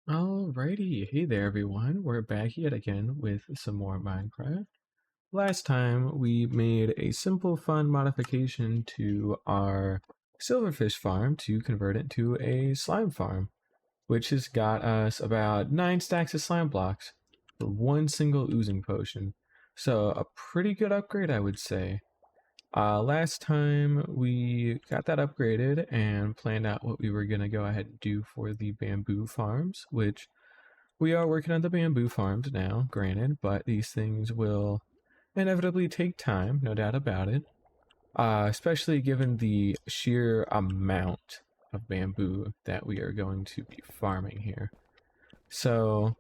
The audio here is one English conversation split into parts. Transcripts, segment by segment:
Alrighty, hey there everyone. We're back yet again with some more Minecraft. Last time we made a simple fun modification to our silverfish farm to convert it to a slime farm, which has got us about 9 stacks of slime blocks for one single oozing potion. So a pretty good upgrade, I would say. Last time we got that upgraded and planned out what we were going to go ahead and do for the bamboo farms, which we are working on the bamboo farms now, granted, but these things will inevitably take time, no doubt about it. Especially given the sheer amount of bamboo that we are going to be farming here. So,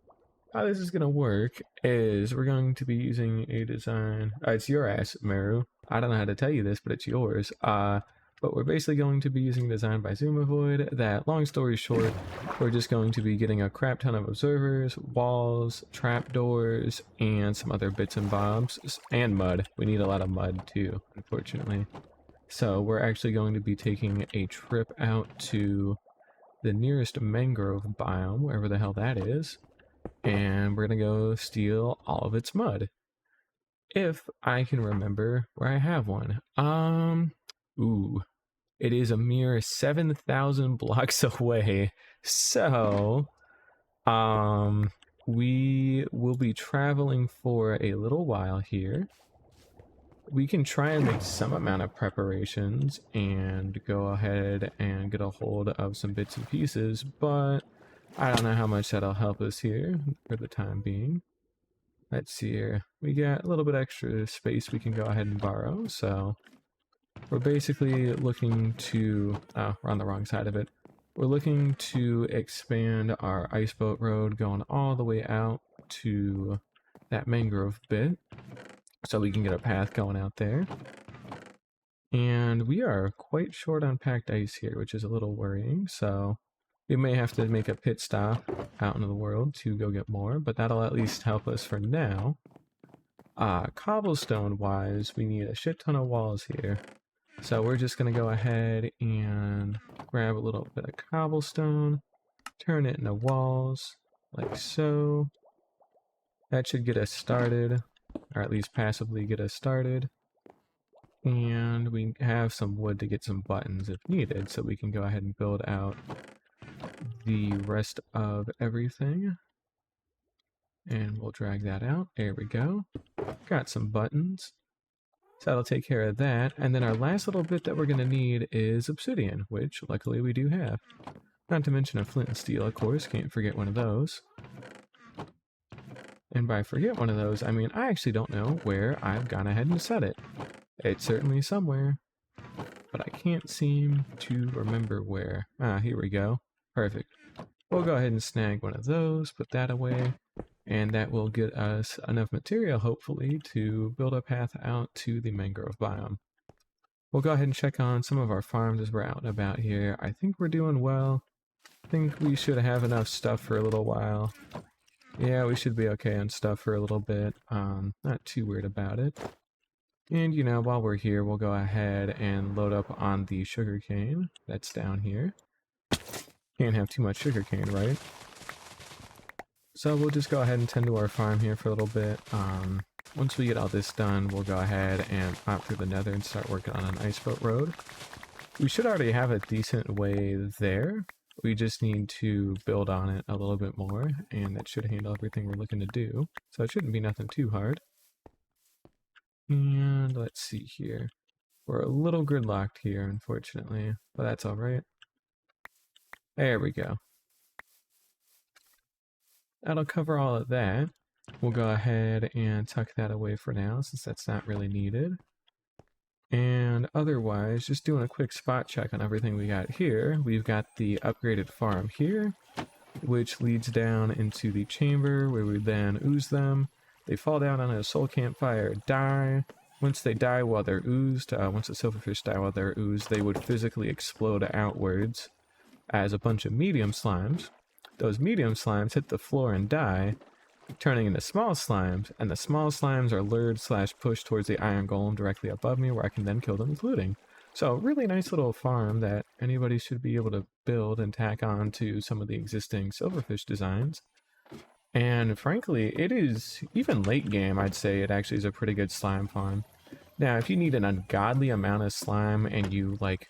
how this is going to work is we're going to be using a design. It's your ass, Meru. I don't know how to tell you this, but it's yours. But we're basically going to be using a design by Zoomovoid that, long story short, we're just going to be getting a crap ton of observers, walls, trapdoors, and some other bits and bobs, and mud. We need a lot of mud too, unfortunately. So we're actually going to be taking a trip out to the nearest mangrove biome, wherever the hell that is, and we're gonna go steal all of its mud. If I can remember where I have one. Ooh, it is a mere 7,000 blocks away. So, we will be traveling for a little while here. We can try and make some amount of preparations and go ahead and get a hold of some bits and pieces, but I don't know how much that'll help us here for the time being. Let's see here. We got a little bit extra space we can go ahead and borrow, so we're basically looking to... Oh, we're on the wrong side of it. We're looking to expand our ice boat road going all the way out to that mangrove bit, so we can get a path going out there. And we are quite short on packed ice here, which is a little worrying, so we may have to make a pit stop out into the world to go get more, but that'll at least help us for now. Cobblestone-wise, we need a shit ton of walls here. So we're just going to go ahead and grab a little bit of cobblestone, turn it into walls, like so. That should get us started, or at least passively get us started. And we have some wood to get some buttons if needed, so we can go ahead and build out the rest of everything. And we'll drag that out. There we go. Got some buttons. So that'll take care of that. And then our last little bit that we're going to need is obsidian, which luckily we do have. Not to mention a flint and steel, of course. Can't forget one of those. And by forget one of those, I mean I actually don't know where I've gone ahead and set it. It's certainly somewhere, but I can't seem to remember where. Ah, here we go. Perfect. We'll go ahead and snag one of those, put that away, and that will get us enough material, hopefully, to build a path out to the mangrove biome. We'll go ahead and check on some of our farms as we're out and about here. I think we're doing well. I think we should have enough stuff for a little while. Yeah, we should be okay on stuff for a little bit. Not too weird about it. And, you know, while we're here, we'll go ahead and load up on the sugarcane that's down here. Can't have too much sugarcane, right? So we'll just go ahead and tend to our farm here for a little bit. Once we get all this done, we'll go ahead and pop through the nether and start working on an ice boat road. We should already have a decent way there. We just need to build on it a little bit more, and that should handle everything we're looking to do. So it shouldn't be nothing too hard. And let's see here. We're a little gridlocked here, unfortunately, but that's alright. There we go. That'll cover all of that. We'll go ahead and tuck that away for now, since that's not really needed. And otherwise, just doing a quick spot check on everything we got here. We've got the upgraded farm here, which leads down into the chamber where we then ooze them. They fall down on a soul campfire, die. Once they die while they're oozed, once the silverfish die while they're oozed, they would physically explode outwards as a bunch of medium slimes. Those medium slimes hit the floor and die, turning into small slimes, and the small slimes are lured/pushed towards the iron golem directly above me, where I can then kill them with looting. So really nice little farm that anybody should be able to build and tack on to some of the existing silverfish designs. And frankly, it is, even late game, I'd say it actually is a pretty good slime farm. Now, if you need an ungodly amount of slime and you, like,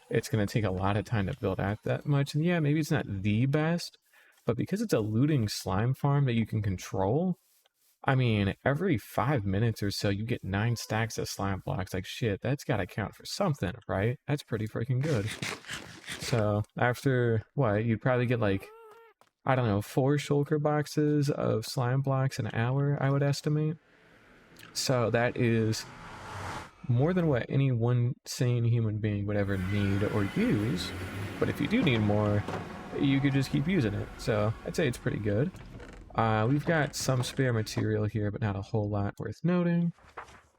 it's going to take a lot of time to build out that much, and yeah, maybe it's not the best, but because it's a looting slime farm that you can control, I mean, every 5 minutes or so, you get 9 stacks of slime blocks. Like, shit, that's got to count for something, right? That's pretty freaking good. So, after, what, you'd probably get, like, I don't know, 4 shulker boxes of slime blocks an hour, I would estimate. So that is more than what any one sane human being would ever need or use. But if you do need more, you could just keep using it. So I'd say it's pretty good. We've got some spare material here, but not a whole lot worth noting.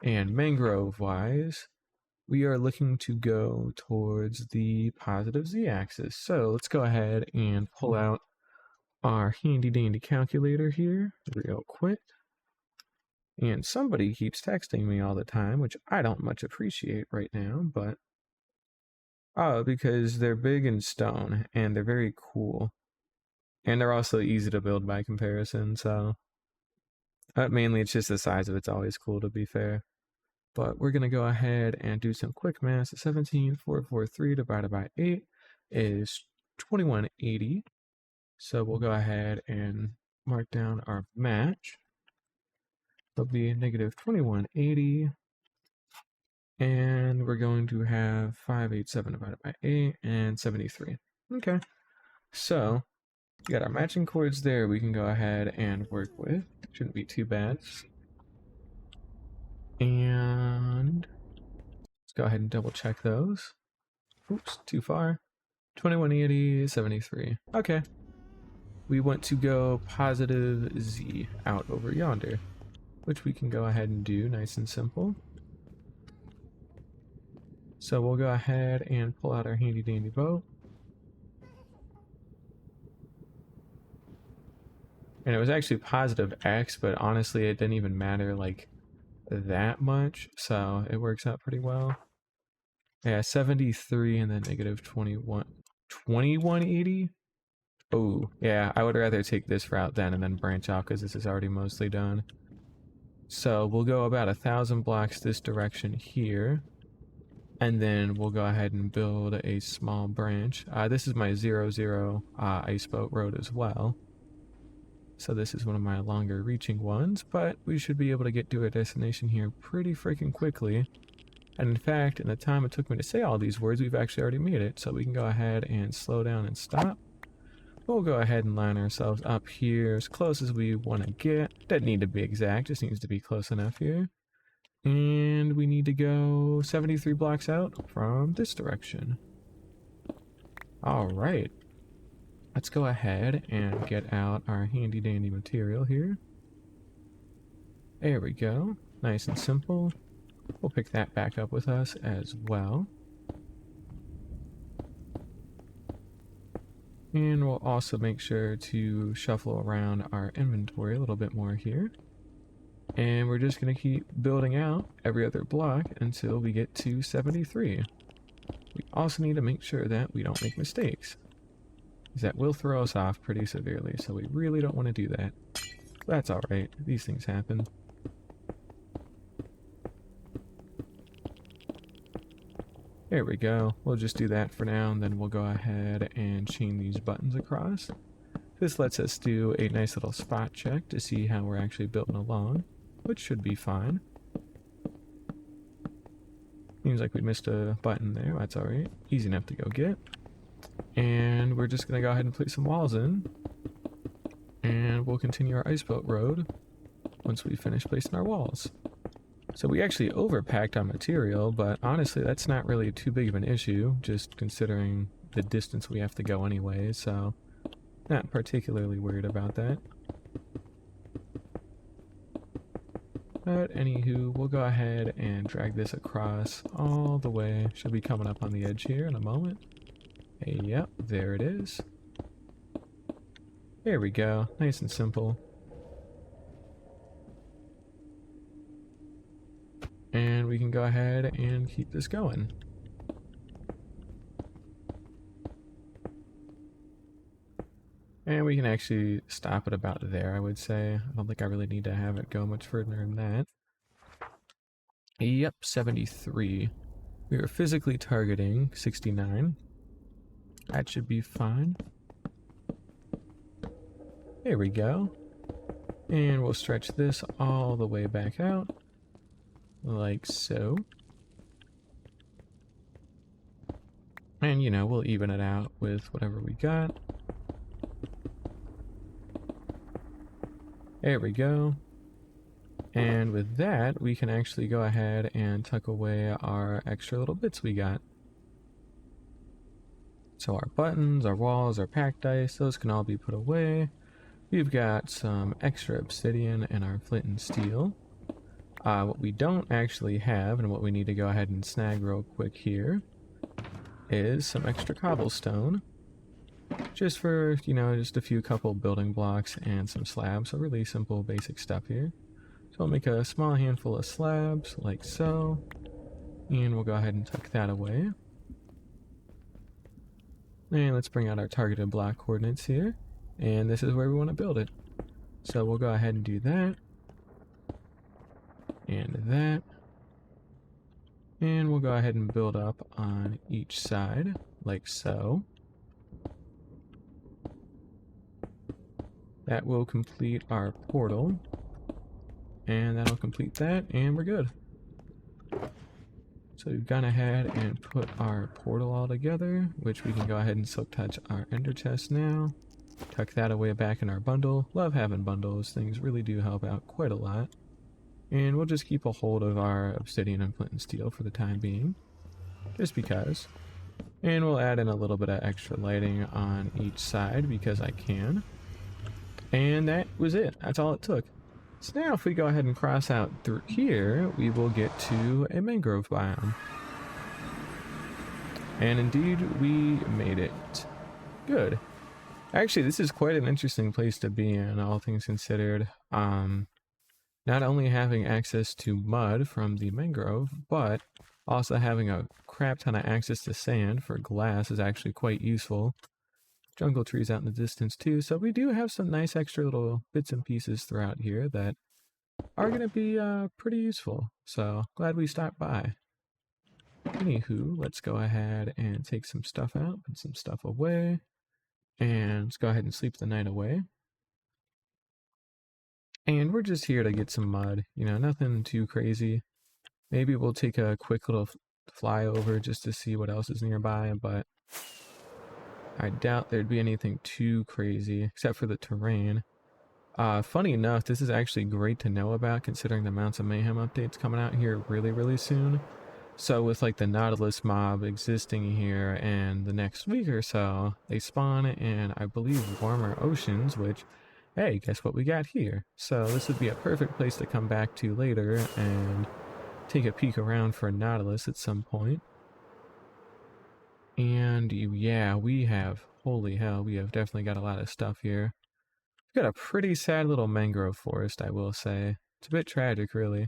And mangrove-wise, we are looking to go towards the positive z-axis. So let's go ahead and pull out our handy dandy calculator here real quick. And somebody keeps texting me all the time, which I don't much appreciate right now, but because they're big and stone and they're very cool. And they're also easy to build by comparison, so mainly it's just the size of it's always cool, to be fair. But we're gonna go ahead and do some quick math. 17,443 divided by 8 is 2180. So we'll go ahead and mark down our match. It'll be negative 2180. And we're going to have 587 divided by 8 and 73. Okay. So we got our matching chords there we can go ahead and work with. Shouldn't be too bad. And let's go ahead and double check those. Oops, too far. 2180, 73. Okay. We want to go positive z out over yonder, which we can go ahead and do nice and simple. So we'll go ahead and pull out our handy dandy boat. And it was actually positive x, but honestly it didn't even matter like that much, so it works out pretty well. Yeah, 73 and then negative 2180. Oh, yeah, I would rather take this route then and then branch out because this is already mostly done. So we'll go about 1,000 blocks this direction here. And then we'll go ahead and build a small branch. This is my 00 ice boat road as well. So this is one of my longer reaching ones, but we should be able to get to our destination here pretty freaking quickly. And in fact, in the time it took me to say all these words, we've actually already made it. So we can go ahead and slow down and stop. We'll go ahead and line ourselves up here as close as we want to get. Doesn't need to be exact, just needs to be close enough here. And we need to go 73 blocks out from this direction. Alright. Let's go ahead and get out our handy dandy material here. There we go. Nice and simple. We'll pick that back up with us as well. And we'll also make sure to shuffle around our inventory a little bit more here. And we're just going to keep building out every other block until we get to 73. We also need to make sure that we don't make mistakes, because that will throw us off pretty severely, so we really don't want to do that. That's alright, these things happen. There we go. We'll just do that for now, and then we'll go ahead and chain these buttons across. This lets us do a nice little spot check to see how we're actually building along, which should be fine. Seems like we missed a button there. That's alright. Easy enough to go get. And we're just going to go ahead and place some walls in. And we'll continue our ice boat road once we finish placing our walls. So we actually overpacked on material, but honestly that's not really too big of an issue, just considering the distance we have to go anyway, so not particularly worried about that. But anywho, we'll go ahead and drag this across all the way. Should be coming up on the edge here in a moment. Hey, yep, there it is. There we go, nice and simple. And we can go ahead and keep this going. And we can actually stop it about there, I would say. I don't think I really need to have it go much further than that. Yep, 73. We are physically targeting 69. That should be fine. There we go. And we'll stretch this all the way back out, like so. And, you know, we'll even it out with whatever we got. There we go. And with that, we can actually go ahead and tuck away our extra little bits we got. So our buttons, our walls, our pack dice, those can all be put away. We've got some extra obsidian and our flint and steel. What we don't actually have, and what we need to go ahead and snag real quick here, is some extra cobblestone. Just for, you know, just a few couple building blocks and some slabs. So really simple, basic stuff here. So I'll make a small handful of slabs, like so. And we'll go ahead and tuck that away. And let's bring out our targeted block coordinates here. And this is where we want to build it. So we'll go ahead and do that. And that. And we'll go ahead and build up on each side, like so. That will complete our portal. And that'll complete that, and we're good. So we've gone ahead and put our portal all together, which we can go ahead and silk touch our ender chest now. Tuck that away back in our bundle. Love having bundles, things really do help out quite a lot. And we'll just keep a hold of our obsidian and flint and steel for the time being, just because. And we'll add in a little bit of extra lighting on each side because I can. And that was it. That's all it took. So now if we go ahead and cross out through here, we will get to a mangrove biome. And indeed, we made it. Good. Actually, this is quite an interesting place to be in, all things considered. Not only having access to mud from the mangrove, but also having a crap ton of access to sand for glass is actually quite useful. Jungle trees out in the distance too, so we do have some nice extra little bits and pieces throughout here that are going to be pretty useful. So glad we stopped by. Anywho, let's go ahead and take some stuff out, put some stuff away, and let's go ahead and sleep the night away. And we're just here to get some mud, you know, nothing too crazy. Maybe we'll take a quick little flyover just to see what else is nearby, but I doubt there'd be anything too crazy, except for the terrain. Funny enough, this is actually great to know about, considering the amounts of Mayhem updates coming out here really soon. So with like the Nautilus mob existing here and the next week or so, they spawn in, I believe, warmer oceans, which, hey, guess what we got here? So this would be a perfect place to come back to later and take a peek around for Nautilus at some point. And yeah, we have, holy hell, we have definitely got a lot of stuff here. We've got a pretty sad little mangrove forest, I will say. It's a bit tragic, really.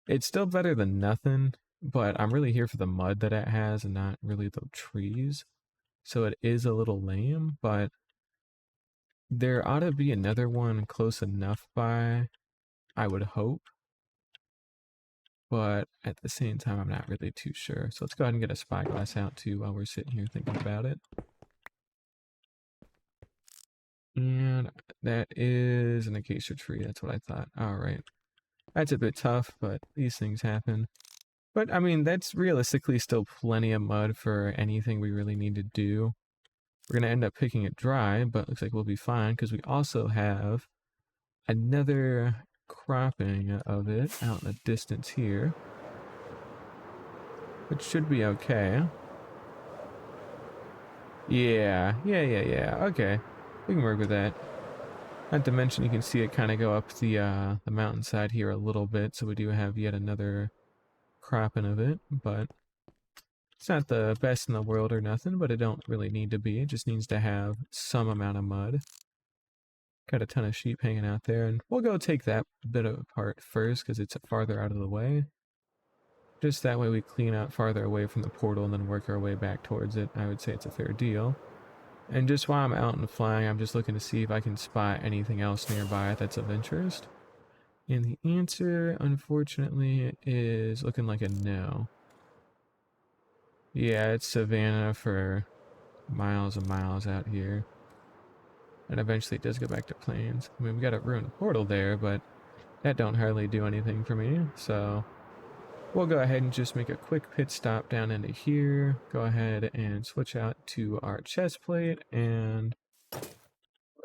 It's still better than nothing, but I'm really here for the mud that it has and not really the trees. So it is a little lame, but there ought to be another one close enough by, I would hope. But at the same time, I'm not really too sure. So let's go ahead and get a spyglass out too while we're sitting here thinking about it. And that is an acacia tree. That's what I thought. All right. That's a bit tough, but these things happen. But I mean, that's realistically still plenty of mud for anything we really need to do. We're going to end up picking it dry, but looks like we'll be fine because we also have another cropping of it out in the distance here, which should be okay. Yeah. Okay. We can work with that. Not to mention you can see it kind of go up the mountainside here a little bit, so we do have yet another cropping of it, but it's not the best in the world or nothing, but it don't really need to be. It just needs to have some amount of mud. Got a ton of sheep hanging out there, and we'll go take that bit apart first because it's farther out of the way. Just that way we clean out farther away from the portal and then work our way back towards it. I would say it's a fair deal. And just while I'm out and flying, I'm just looking to see if I can spot anything else nearby that's of interest. And the answer, unfortunately, is looking like a no. Yeah, it's savanna for miles and miles out here. And eventually it does go back to plains. I mean, we got a ruined portal there, but that don't hardly do anything for me, so we'll go ahead and just make a quick pit stop down into here. Go ahead and switch out to our chest plate, and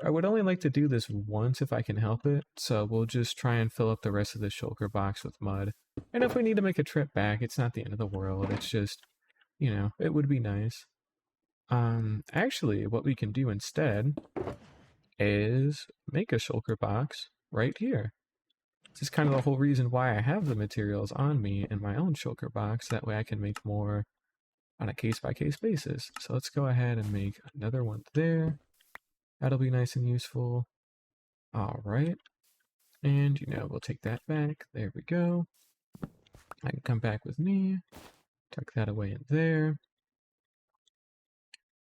I would only like to do this once if I can help it, so we'll just try and fill up the rest of the shulker box with mud. And if we need to make a trip back, it's not the end of the world. It's just, you know, it would be nice. Actually, what we can do instead is make a shulker box right here. This is kind of the whole reason why I have the materials on me in my own shulker box. That way I can make more on a case-by-case basis. So let's go ahead and make another one there. That'll be nice and useful. All right. And, you know, we'll take that back. There we go. I can come back with me. Tuck that away in there.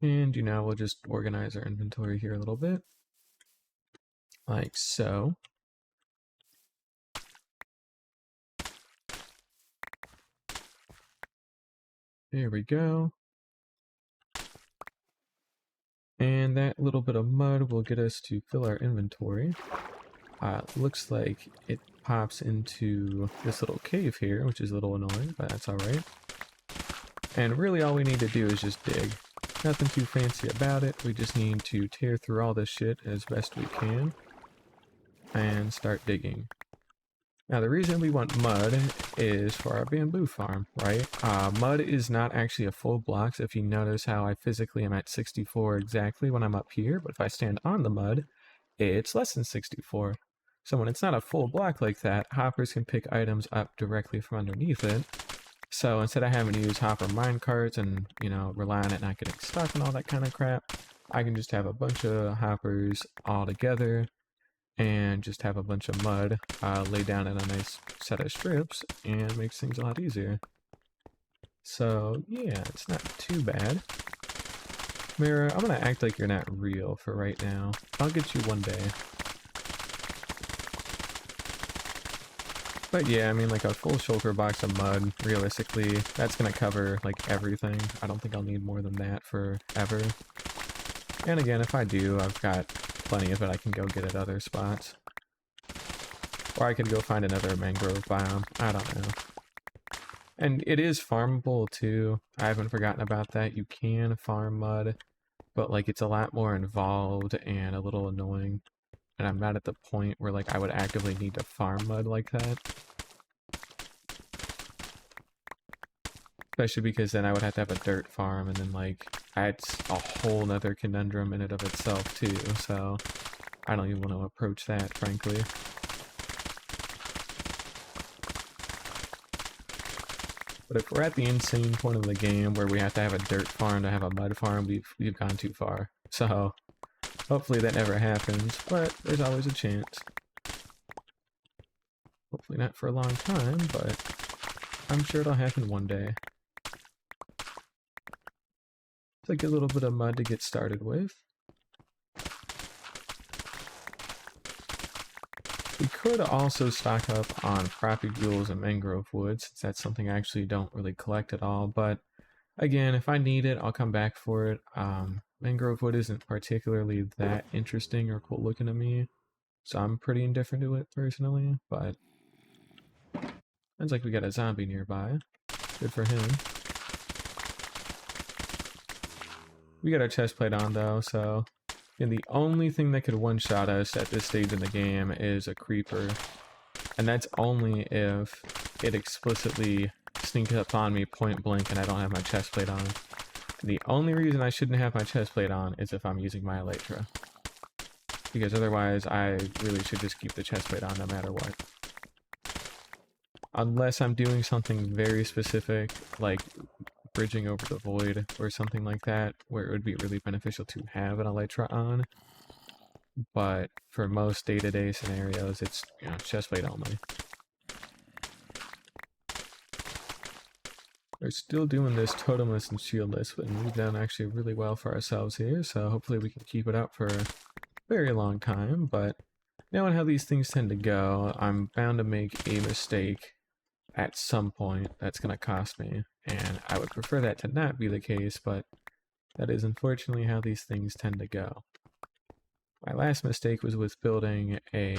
And, you know, we'll just organize our inventory here a little bit. Like so. There we go. And that little bit of mud will get us to fill our inventory. Looks like it pops into this little cave here, which is a little annoying, but that's alright. And really all we need to do is just dig. Nothing too fancy about it. We just need to tear through all this shit as best we can and start digging. Now the reason we want mud is for our bamboo farm, right? Mud is not actually a full block, so if you notice how I physically am at 64 exactly when I'm up here, but if I stand on the mud, it's less than 64. So when it's not a full block like that, hoppers can pick items up directly from underneath it. So instead of having to use hopper minecarts and, you know, rely on it not getting stuck and all that kind of crap, I can just have a bunch of hoppers all together and just have a bunch of mud lay down in a nice set of strips, and makes things a lot easier. So yeah, it's not too bad. Mira, I'm gonna act like you're not real for right now. I'll get you one day. But yeah, I mean, like a full shulker box of mud, realistically, that's gonna cover like everything. I don't think I'll need more than that forever. And again, if I do, I've got plenty of it I can go get at other spots. Or I could go find another mangrove biome. I don't know. And it is farmable too. I haven't forgotten about that. You can farm mud, but like it's a lot more involved and a little annoying. And I'm not at the point where like I would actively need to farm mud like that. Especially because then I would have to have a dirt farm, and then like that's a whole nother conundrum in and of itself too, so I don't even want to approach that, frankly. But if we're at the insane point of the game where we have to have a dirt farm to have a mud farm, we've gone too far. So hopefully that never happens, but there's always a chance. Hopefully not for a long time, but I'm sure it'll happen one day. Take a little bit of mud to get started with. We could also stock up on propagules and mangrove wood, since that's something I actually don't really collect at all, but again, if I need it, I'll come back for it. Mangrove wood isn't particularly that interesting or cool looking to me, so I'm pretty indifferent to it personally, but sounds like we got a zombie nearby. Good for him. We got our chest plate on though, so and the only thing that could one-shot us at this stage in the game is a creeper. And that's only if it explicitly sneaks up on me point blank and I don't have my chest plate on. The only reason I shouldn't have my chest plate on is if I'm using my elytra. Because otherwise I really should just keep the chest plate on no matter what. Unless I'm doing something very specific, like bridging over the void or something like that, where it would be really beneficial to have an elytra on. But for most day-to-day scenarios, it's, you know, chest plate only. We're still doing this totemless and shieldless, and we've done actually really well for ourselves here, so hopefully we can keep it up for a very long time, but knowing how these things tend to go, I'm bound to make a mistake at some point that's going to cost me, and I would prefer that to not be the case, but that is unfortunately how these things tend to go. My last mistake was with building a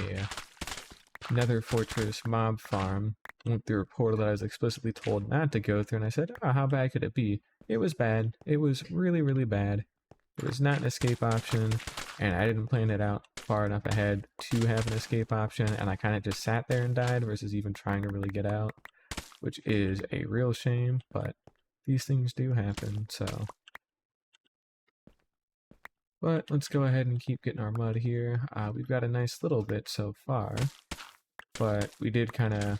Nether Fortress mob farm. Went through a portal that I was explicitly told not to go through, and I said, oh, how bad could it be? It was bad. It was really, really bad. It was not an escape option, and I didn't plan it out far enough ahead to have an escape option, and I kind of just sat there and died versus even trying to really get out, which is a real shame, but these things do happen, so. But let's go ahead and keep getting our mud here. We've got a nice little bit so far, but we did kind of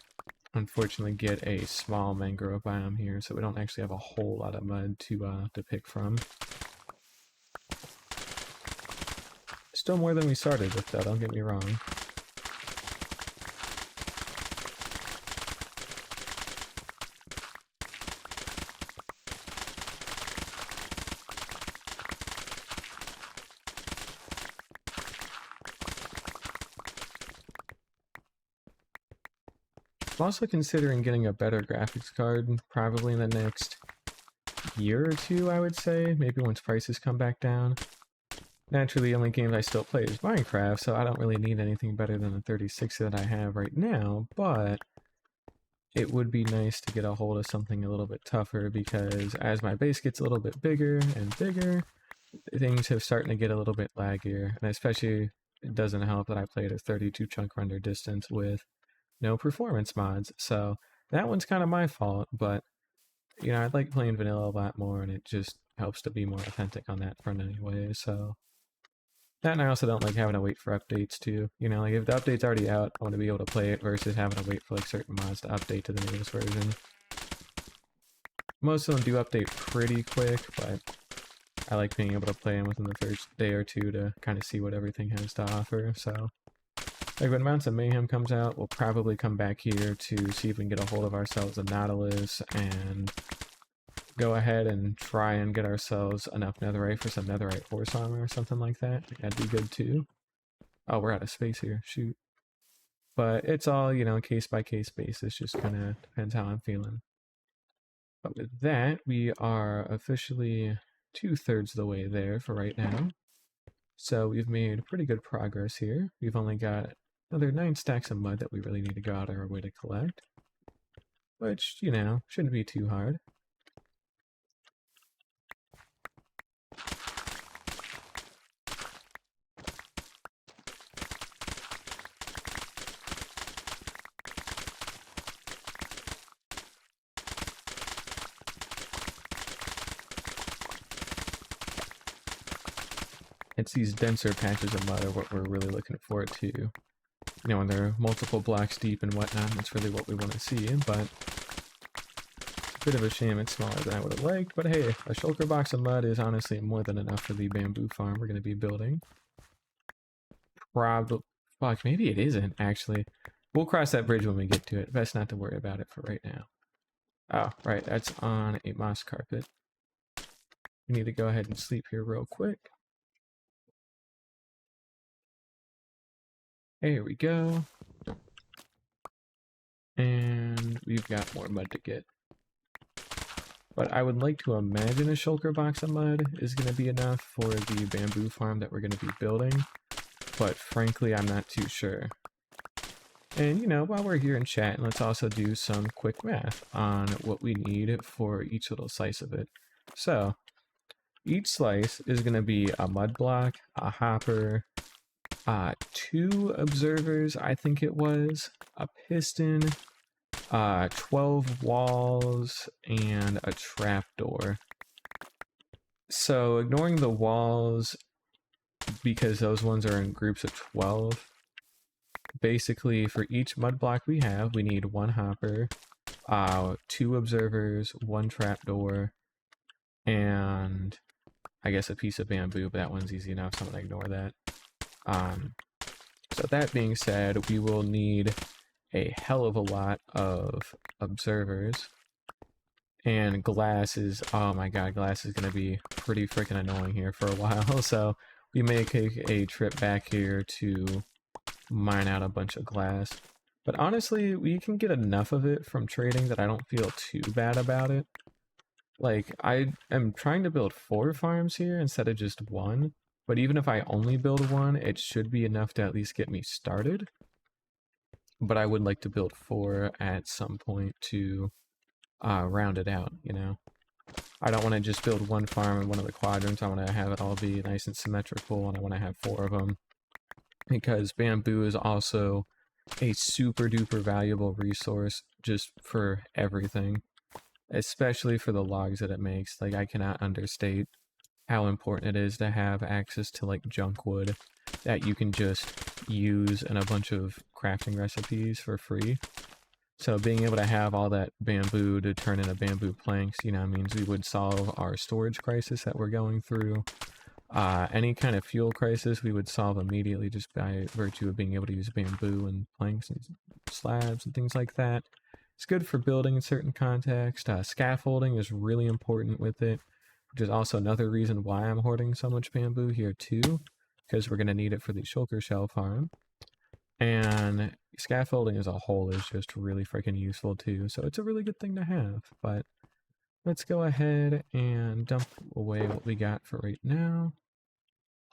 unfortunately get a small mangrove biome here, so we don't actually have a whole lot of mud to pick from. Still more than we started with, though, don't get me wrong. I'm also considering getting a better graphics card, probably in the next year or two, I would say. Maybe once prices come back down. Naturally, the only game I still play is Minecraft, so I don't really need anything better than the 3060 that I have right now, but it would be nice to get a hold of something a little bit tougher, because as my base gets a little bit bigger and bigger, things have starting to get a little bit laggier, and especially it doesn't help that I play at a 32 chunk render distance with no performance mods, so that one's kind of my fault, but you know, I like playing vanilla a lot more, and it just helps to be more authentic on that front anyway, so. That, and I also don't like having to wait for updates too. You know, like if the update's already out, I want to be able to play it versus having to wait for like certain mods to update to the newest version. Most of them do update pretty quick, but I like being able to play them within the first day or two to kind of see what everything has to offer, so. Like when Mounts of Mayhem comes out, we'll probably come back here to see if we can get a hold of ourselves a Nautilus and go ahead and try and get ourselves enough netherite for some netherite horse armor or something like that. That'd be good too. Oh, we're out of space here. Shoot. But it's all, you know, case by case basis. Just kind of depends how I'm feeling. But with that, we are officially 2/3 of the way there for right now. So we've made pretty good progress here. We've only got another 9 stacks of mud that we really need to go out of our way to collect. Which, you know, shouldn't be too hard. It's these denser patches of mud are what we're really looking forward to. You know, when they're multiple blocks deep and whatnot, that's really what we want to see, but it's a bit of a shame it's smaller than I would have liked, but hey, a shulker box of mud is honestly more than enough for the bamboo farm we're going to be building. Probably, fuck, maybe it isn't, actually. We'll cross that bridge when we get to it. Best not to worry about it for right now. Oh, right, that's on a moss carpet. We need to go ahead and sleep here real quick. Here we go. And we've got more mud to get. But I would like to imagine a shulker box of mud is going to be enough for the bamboo farm that we're going to be building. But frankly, I'm not too sure. And, you know, while we're here in chat, let's also do some quick math on what we need for each little slice of it. So, each slice is going to be a mud block, a hopper, 2 observers, I think it was, a piston, 12 walls, and a trapdoor. So ignoring the walls, because those ones are in groups of 12, basically for each mud block we have, we need 1 hopper, 2 observers, 1 trapdoor, and I guess a piece of bamboo, but that one's easy enough, so I'm going to ignore that. So that being said, we will need a hell of a lot of observers, And glass is, oh my god, glass is going to be pretty freaking annoying here for a while. So we may take a trip back here to mine out a bunch of glass. But honestly, we can get enough of it from trading that I don't feel too bad about it. Like, I am trying to build 4 farms here instead of just 1. But even if I only build 1, it should be enough to at least get me started. But I would like to build 4 at some point to round it out, you know? I don't want to just build 1 farm in one of the quadrants. I want to have it all be nice and symmetrical, and I want to have 4 of them. Because bamboo is also a super duper valuable resource just for everything. Especially for the logs that it makes. Like, I cannot understate how important it is to have access to, like, junk wood that you can just use in a bunch of crafting recipes for free. So being able to have all that bamboo to turn into bamboo planks, you know, means we would solve our storage crisis that we're going through. Any kind of fuel crisis we would solve immediately just by virtue of being able to use bamboo and planks and slabs and things like that. It's good for building in certain contexts. Scaffolding is really important with it, which is also another reason why I'm hoarding so much bamboo here too, because we're going to need it for the shulker shell farm. And scaffolding as a whole is just really freaking useful too, so it's a really good thing to have. But let's go ahead and dump away what we got for right now.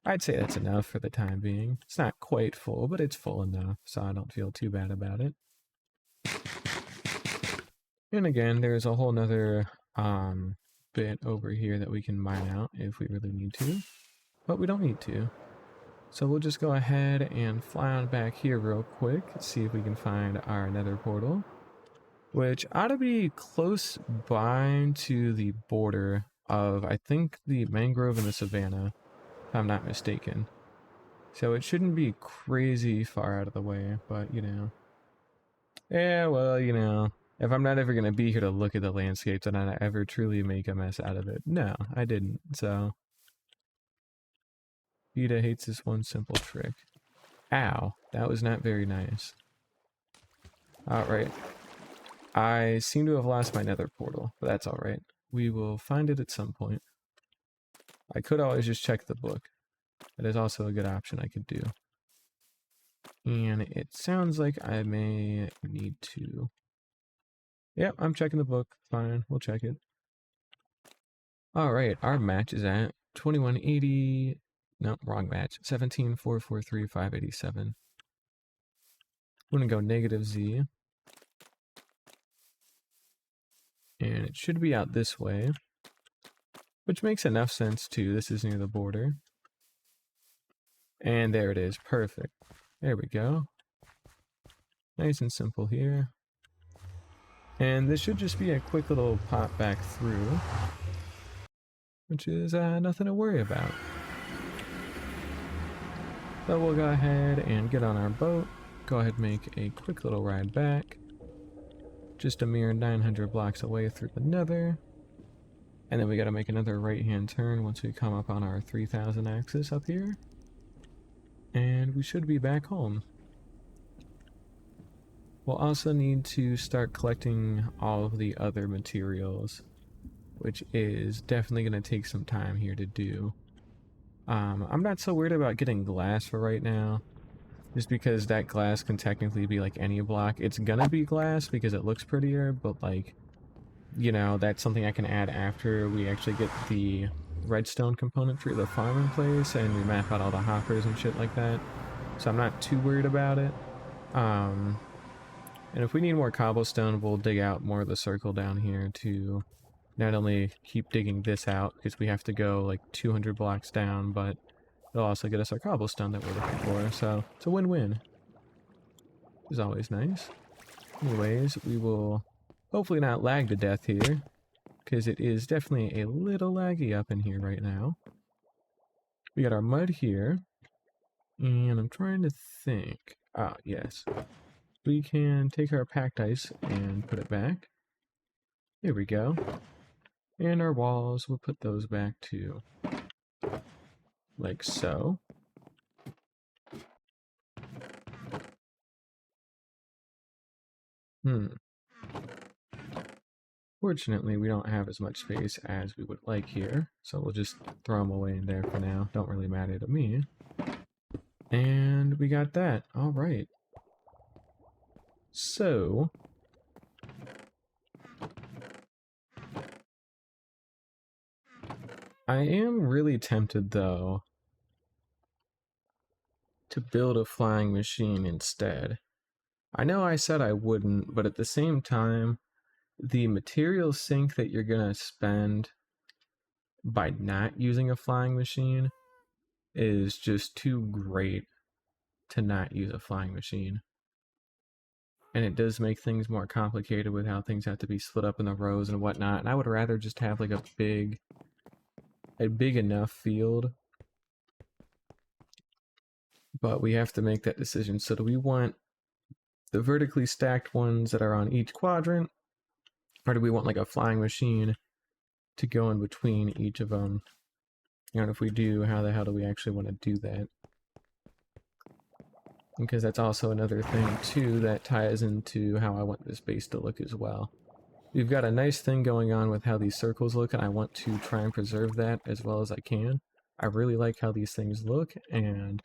I'd say that's enough for the time being. It's not quite full, but it's full enough, so I don't feel too bad about it. And again, there's a whole nother bit over here that we can mine out if we really need to, but we don't need to. So we'll just go ahead and fly on back here real quick, see if we can find our nether portal, which ought to be close by to the border of, I think, the mangrove and the savanna, if I'm not mistaken. So it shouldn't be crazy far out of the way, but, you know. Yeah, well, you know, if I'm not ever going to be here to look at the landscape, then I ever truly make a mess out of it. No, I didn't, so. Vita hates this one simple trick. Ow, that was not very nice. Alright. I seem to have lost my nether portal, but that's alright. We will find it at some point. I could always just check the book. That is also a good option I could do. And it sounds like I may need to... Yep, I'm checking the book. Fine, we'll check it. Alright, our match is at 2180... Nope, wrong match. 17,443,587. I'm gonna go negative Z. And it should be out this way. Which makes enough sense too. This is near the border. And there it is. Perfect. There we go. Nice and simple here. And this should just be a quick little pop back through, which is nothing to worry about. So we'll go ahead and get on our boat. Go ahead and make a quick little ride back. Just a mere 900 blocks away through the nether. And then we gotta make another right-hand turn once we come up on our 3000 axis up here. And we should be back home. We'll also need to start collecting all of the other materials, which is definitely going to take some time here to do. I'm not so worried about getting glass for right now, just because that glass can technically be like any block. It's gonna be glass because it looks prettier, but like, you know, that's something I can add after we actually get the redstone component for the farm in place and we map out all the hoppers and shit like that. So I'm not too worried about it. And if we need more cobblestone, we'll dig out more of the circle down here to not only keep digging this out, because we have to go like 200 blocks down, but it'll also get us our cobblestone that we're looking for. So it's a win-win. It's always nice. Anyways, we will hopefully not lag to death here, because it is definitely a little laggy up in here right now. We got our mud here, and I'm trying to think. Ah, yes. We can take our packed ice and put it back. Here we go. And our walls, we'll put those back too. Like so. Unfortunately, we don't have as much space as we would like here, so we'll just throw them away in there for now. Don't really matter to me. And we got that. All right. So, I am really tempted, though, to build a flying machine instead. I know I said I wouldn't, but at the same time, the material sink that you're gonna spend by not using a flying machine is just too great to not use a flying machine. And it does make things more complicated with how things have to be split up in the rows and whatnot. And I would rather just have like a big enough field. But we have to make that decision. So do we want the vertically stacked ones that are on each quadrant? Or do we want like a flying machine to go in between each of them? And if we do, how the hell do we actually want to do that? Because that's also another thing too that ties into how I want this base to look as well. We've got a nice thing going on with how these circles look, and I want to try and preserve that as well as I can. I really like how these things look, and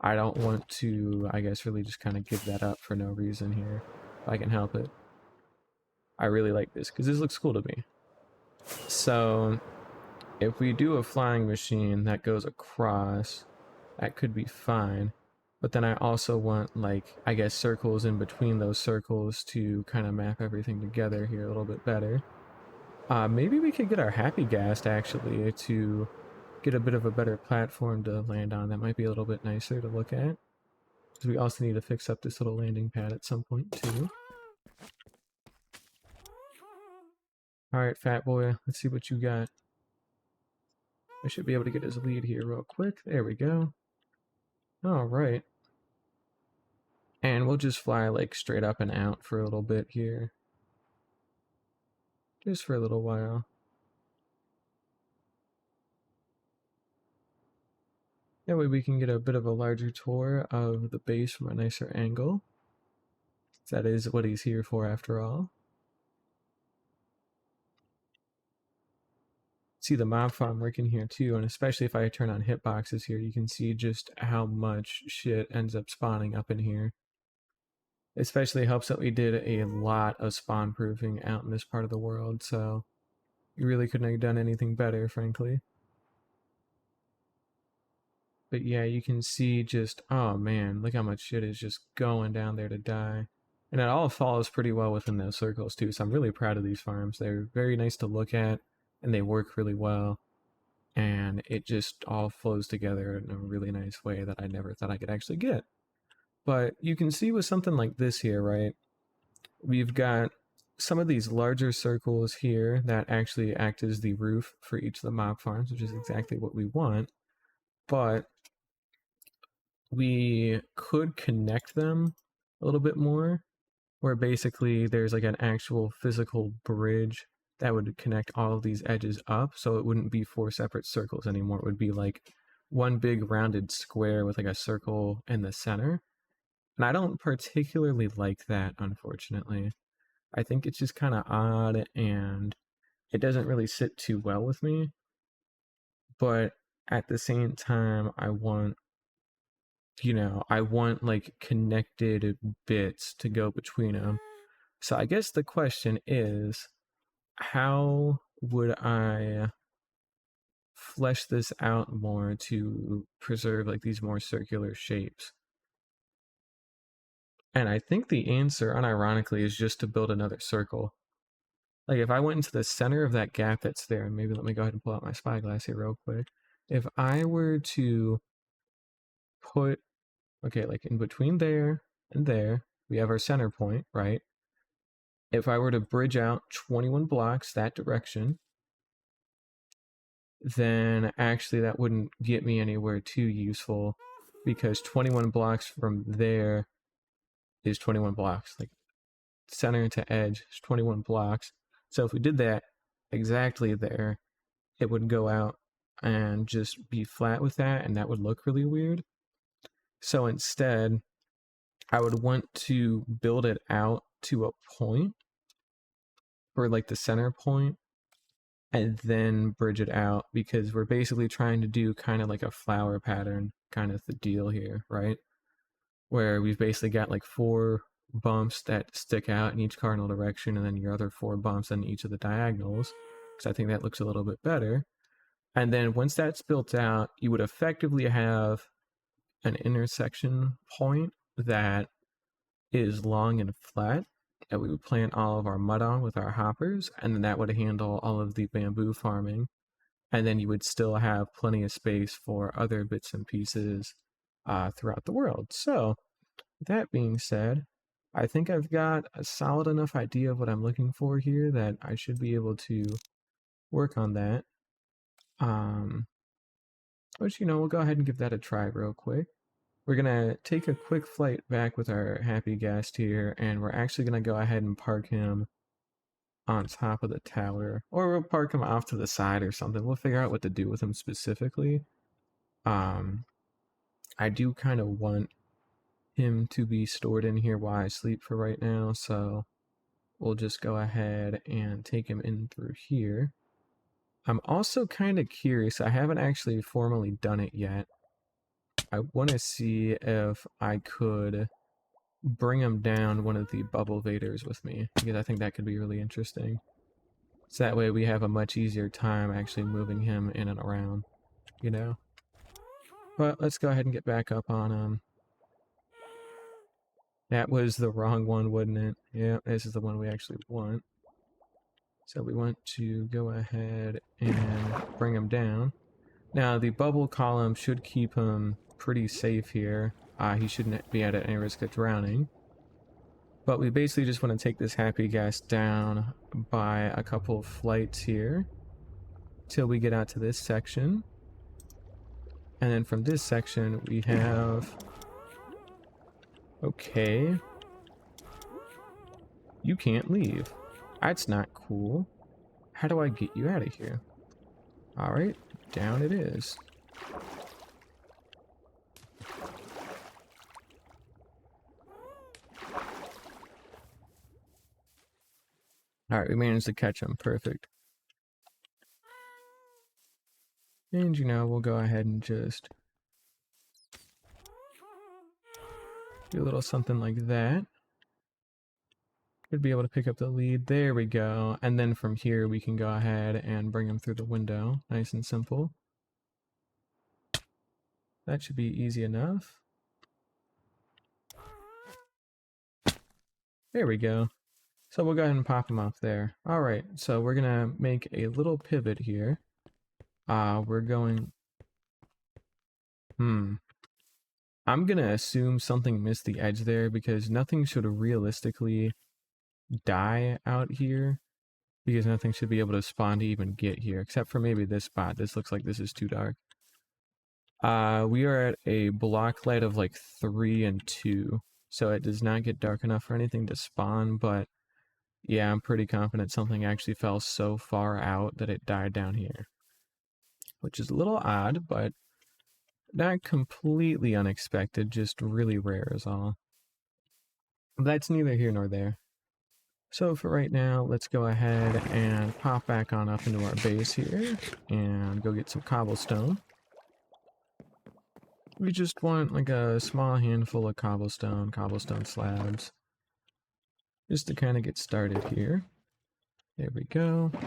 I don't want to, I guess, really just kind of give that up for no reason here, if I can help it. I really like this, because this looks cool to me. So, if we do a flying machine that goes across, that could be fine. But then I also want, like, I guess circles in between those circles to kind of map everything together here a little bit better. Maybe we could get our happy ghast, actually, to get a bit of a better platform to land on. That might be a little bit nicer to look at. Because we also need to fix up this little landing pad at some point, too. Alright, fat boy, let's see what you got. I should be able to get his lead here real quick. There we go. Alright. And we'll just fly like straight up and out for a little bit here. Just for a little while. That way we can get a bit of a larger tour of the base from a nicer angle. That is what he's here for after all. See the mob farm working here too, and especially if I turn on hitboxes here, you can see just how much shit ends up spawning up in here. Especially helps that we did a lot of spawn proofing out in this part of the world, so you really couldn't have done anything better, frankly. But yeah, you can see just, oh man, look how much shit is just going down there to die. And it all follows pretty well within those circles too, so I'm really proud of these farms. They're very nice to look at, and they work really well. And it just all flows together in a really nice way that I never thought I could actually get. But you can see with something like this here, right? We've got some of these larger circles here that actually act as the roof for each of the mob farms, which is exactly what we want. But we could connect them a little bit more, where basically there's like an actual physical bridge that would connect all of these edges up, so it wouldn't be 4 separate circles anymore. It would be like one big rounded square with like a circle in the center. And I don't particularly like that, unfortunately. I think it's just kind of odd, and it doesn't really sit too well with me. But at the same time, I want like connected bits to go between them. So I guess the question is, how would I flesh this out more to preserve like these more circular shapes? And I think the answer, unironically, is just to build another circle. Like if I went into the center of that gap that's there, and maybe let me go ahead and pull out my spyglass here real quick. If I were to put, okay, like in between there and there, we have our center point, right? If I were to bridge out 21 blocks that direction, then actually that wouldn't get me anywhere too useful, because 21 blocks from there is 21 blocks. Like center to edge is 21 blocks. So if we did that exactly there, it would go out and just be flat with that, and that would look really weird. So instead, I would want to build it out to a point for like the center point and then bridge it out, because we're basically trying to do kind of like a flower pattern kind of the deal here, right? Where we've basically got like 4 bumps that stick out in each cardinal direction, and then your other 4 bumps in each of the diagonals, because I think that looks a little bit better. And then once that's built out, you would effectively have an intersection point that is long and flat that we would plant all of our mud on with our hoppers, and then that would handle all of the bamboo farming. And then you would still have plenty of space for other bits and pieces throughout the world. So, that being said, I think I've got a solid enough idea of what I'm looking for here that I should be able to work on that. Which, we'll go ahead and give that a try real quick. We're going to take a quick flight back with our happy guest here, and we're actually going to go ahead and park him on top of the tower, or we'll park him off to the side or something. We'll figure out what to do with him specifically. I do kind of want him to be stored in here while I sleep for right now, so we'll just go ahead and take him in through here. I'm also kind of curious. I haven't actually formally done it yet. I want to see if I could bring him down one of the bubble vaders with me, because I think that could be really interesting. So that way we have a much easier time actually moving him in and around, But let's go ahead and get back up on him. That was the wrong one, wouldn't it? Yeah, this is the one we actually want. So we want to go ahead and bring him down. Now, the bubble column should keep him pretty safe here. He shouldn't be at any risk of drowning. But we basically just want to take this happy guest down by a couple of flights here till we get out to this section. And then from this section, we have... Okay. You can't leave. That's not cool. How do I get you out of here? Alright, down it is. Alright, we managed to catch him. Perfect. And we'll go ahead and just do a little something like that. Should be able to pick up the lead. There we go. And then from here, we can go ahead and bring him through the window. Nice and simple. That should be easy enough. There we go. So we'll go ahead and pop him off there. All right, so we're gonna make a little pivot here. We're going... I'm gonna assume something missed the edge there, because nothing should realistically die out here, because nothing should be able to spawn to even get here, except for maybe this spot. This looks like this is too dark. We are at a block light of like 3 and 2, so it does not get dark enough for anything to spawn, but yeah, I'm pretty confident something actually fell so far out that it died down here. Which is a little odd, but not completely unexpected, just really rare is all. That's neither here nor there. So for right now, let's go ahead and pop back on up into our base here and go get some cobblestone. We just want like a small handful of cobblestone slabs, just to kind of get started here. There we go. You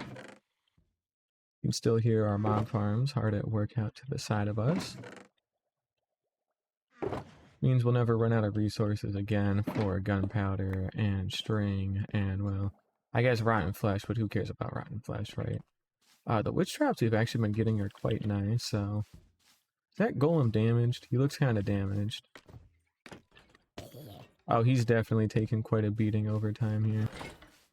can still hear our mob farms hard at work out to the side of us. Means we'll never run out of resources again for gunpowder and string and, well, I guess rotten flesh, but who cares about rotten flesh, right? The witch traps we've actually been getting are quite nice, so... Is that golem damaged? He looks kind of damaged. Oh, he's definitely taken quite a beating over time here.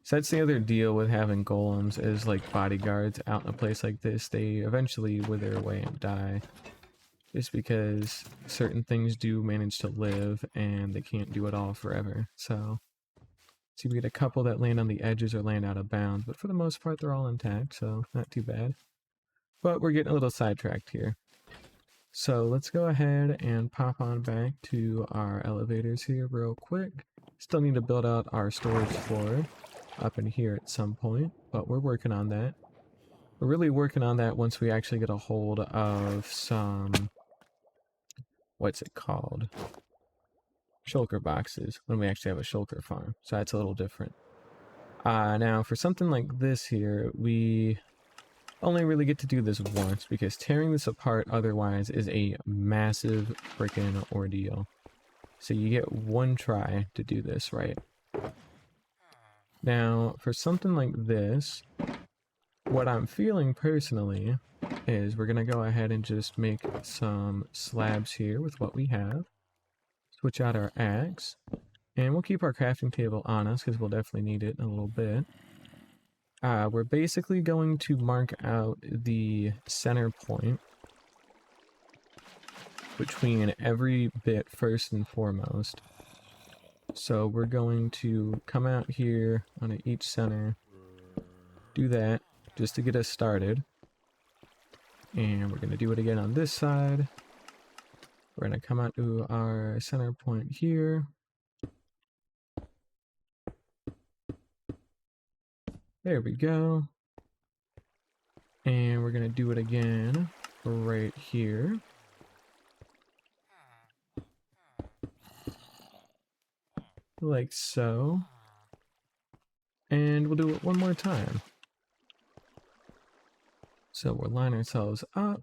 So that's the other deal with having golems, is like bodyguards out in a place like this, they eventually wither away and die. Just because certain things do manage to live, and they can't do it all forever. So, see, we get a couple that land on the edges or land out of bounds, but for the most part they're all intact, so not too bad. But we're getting a little sidetracked here. So let's go ahead and pop on back to our elevators here real quick. Still need to build out our storage floor. up in here at some point, but we're working on that. We're really working on that once we actually get a hold of some, what's it called? Shulker boxes, when we actually have a shulker farm. So that's a little different. Now for something like this here, we only really get to do this once because tearing this apart otherwise is a massive freaking ordeal. So you get one try to do this right. Now for something like this, what I'm feeling personally is we're going to go ahead and just make some slabs here with what we have. Switch out our axe. And we'll keep our crafting table on us because we'll definitely need it in a little bit. We're basically going to mark out the center point between every bit first and foremost. So we're going to come out here on each center, do that just to get us started. And we're going to do it again on this side. We're going to come out to our center point here. There we go. And we're going to do it again right here. Like so. And we'll do it one more time. So we'll line ourselves up.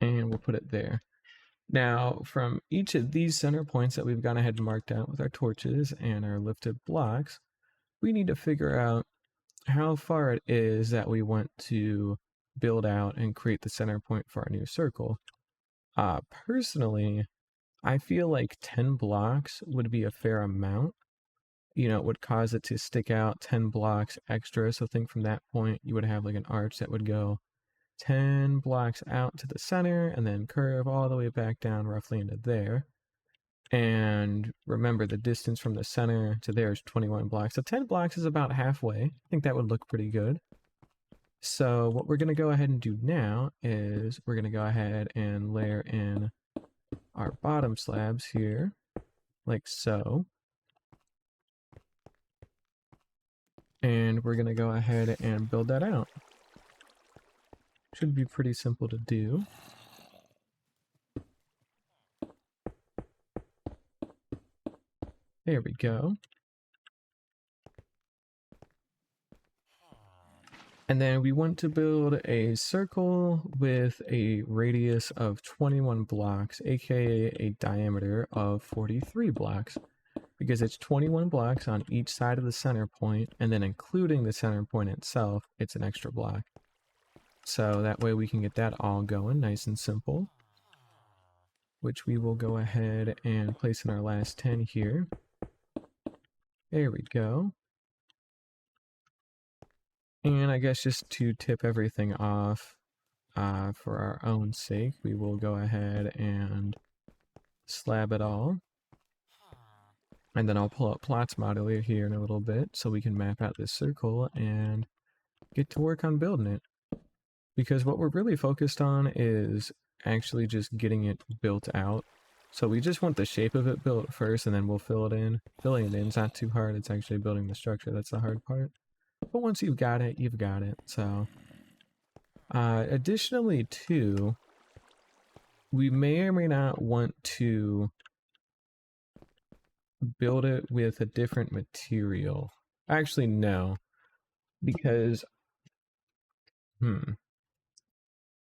And we'll put it there. Now, from each of these center points that we've gone ahead and marked out with our torches and our lifted blocks, we need to figure out how far it is that we want to build out and create the center point for our new circle. Personally, I feel like 10 blocks would be a fair amount. You know, it would cause it to stick out 10 blocks extra. So think from that point, you would have like an arch that would go 10 blocks out to the center and then curve all the way back down roughly into there. And remember, the distance from the center to there is 21 blocks. So 10 blocks is about halfway. I think that would look pretty good. So what we're going to go ahead and do now is we're going to go ahead and layer in our bottom slabs here, like so. And we're going to go ahead and build that out. Should be pretty simple to do. There we go. And then we want to build a circle with a radius of 21 blocks, aka a diameter of 43 blocks, because it's 21 blocks on each side of the center point, and then including the center point itself, it's an extra block. So that way we can get that all going nice and simple, which we will go ahead and place in our last 10 here. There we go. And I guess just to tip everything off for our own sake, we will go ahead and slab it all. And then I'll pull up Plots Modeler here in a little bit so we can map out this circle and get to work on building it. Because what we're really focused on is actually just getting it built out. So we just want the shape of it built first and then we'll fill it in. Filling it in is not too hard, it's actually building the structure that's the hard part. But once you've got it, you've got it. So, additionally too, we may or may not want to build it with a different material. Actually, no, because,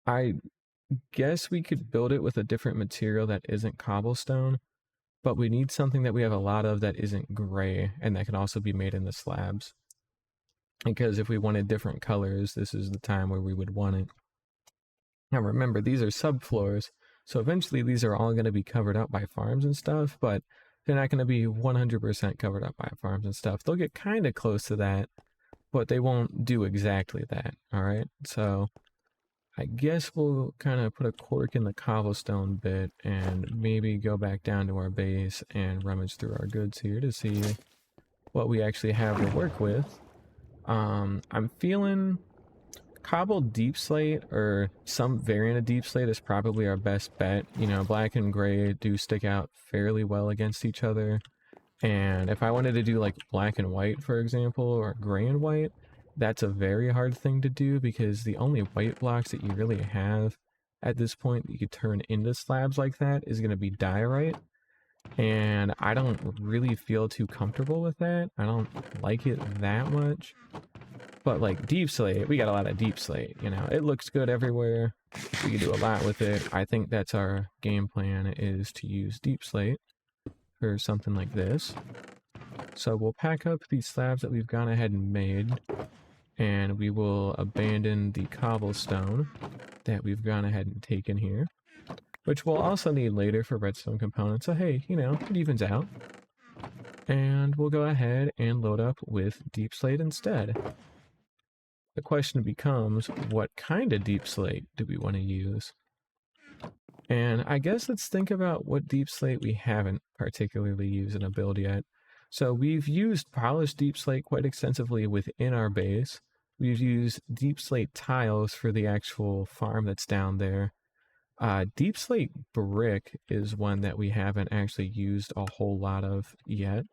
I guess we could build it with a different material that isn't cobblestone, but we need something that we have a lot of that isn't gray and that can also be made in the slabs. Because if we wanted different colors, this is the time where we would want it. Now remember, these are subfloors, so eventually these are all going to be covered up by farms and stuff, but they're not going to be 100% covered up by farms and stuff. They'll get kind of close to that, but they won't do exactly that, alright? So I guess we'll kind of put a cork in the cobblestone bit and maybe go back down to our base and rummage through our goods here to see what we actually have to work with. I'm feeling cobbled deep slate or some variant of deep slate is probably our best bet. You know, black and gray do stick out fairly well against each other. And if I wanted to do like black and white, for example, or gray and white, that's a very hard thing to do because the only white blocks that you really have at this point that you could turn into slabs like that is going to be diorite. And I don't really feel too comfortable with that. I don't like it that much. But like deep slate, we got a lot of deep slate, you know. It looks good everywhere. We can do a lot with it. I think that's our game plan, is to use deep slate for something like this. So we'll pack up these slabs that we've gone ahead and made, and we will abandon the cobblestone that we've gone ahead and taken here, which we'll also need later for redstone components. So hey, you know, it evens out. And we'll go ahead and load up with deep slate instead. The question becomes, what kind of deep slate do we want to use? And I guess let's think about what deep slate we haven't particularly used in a build yet. So we've used polished deep slate quite extensively within our base. We've used deep slate tiles for the actual farm that's down there. Deep slate brick is one that we haven't actually used a whole lot of yet.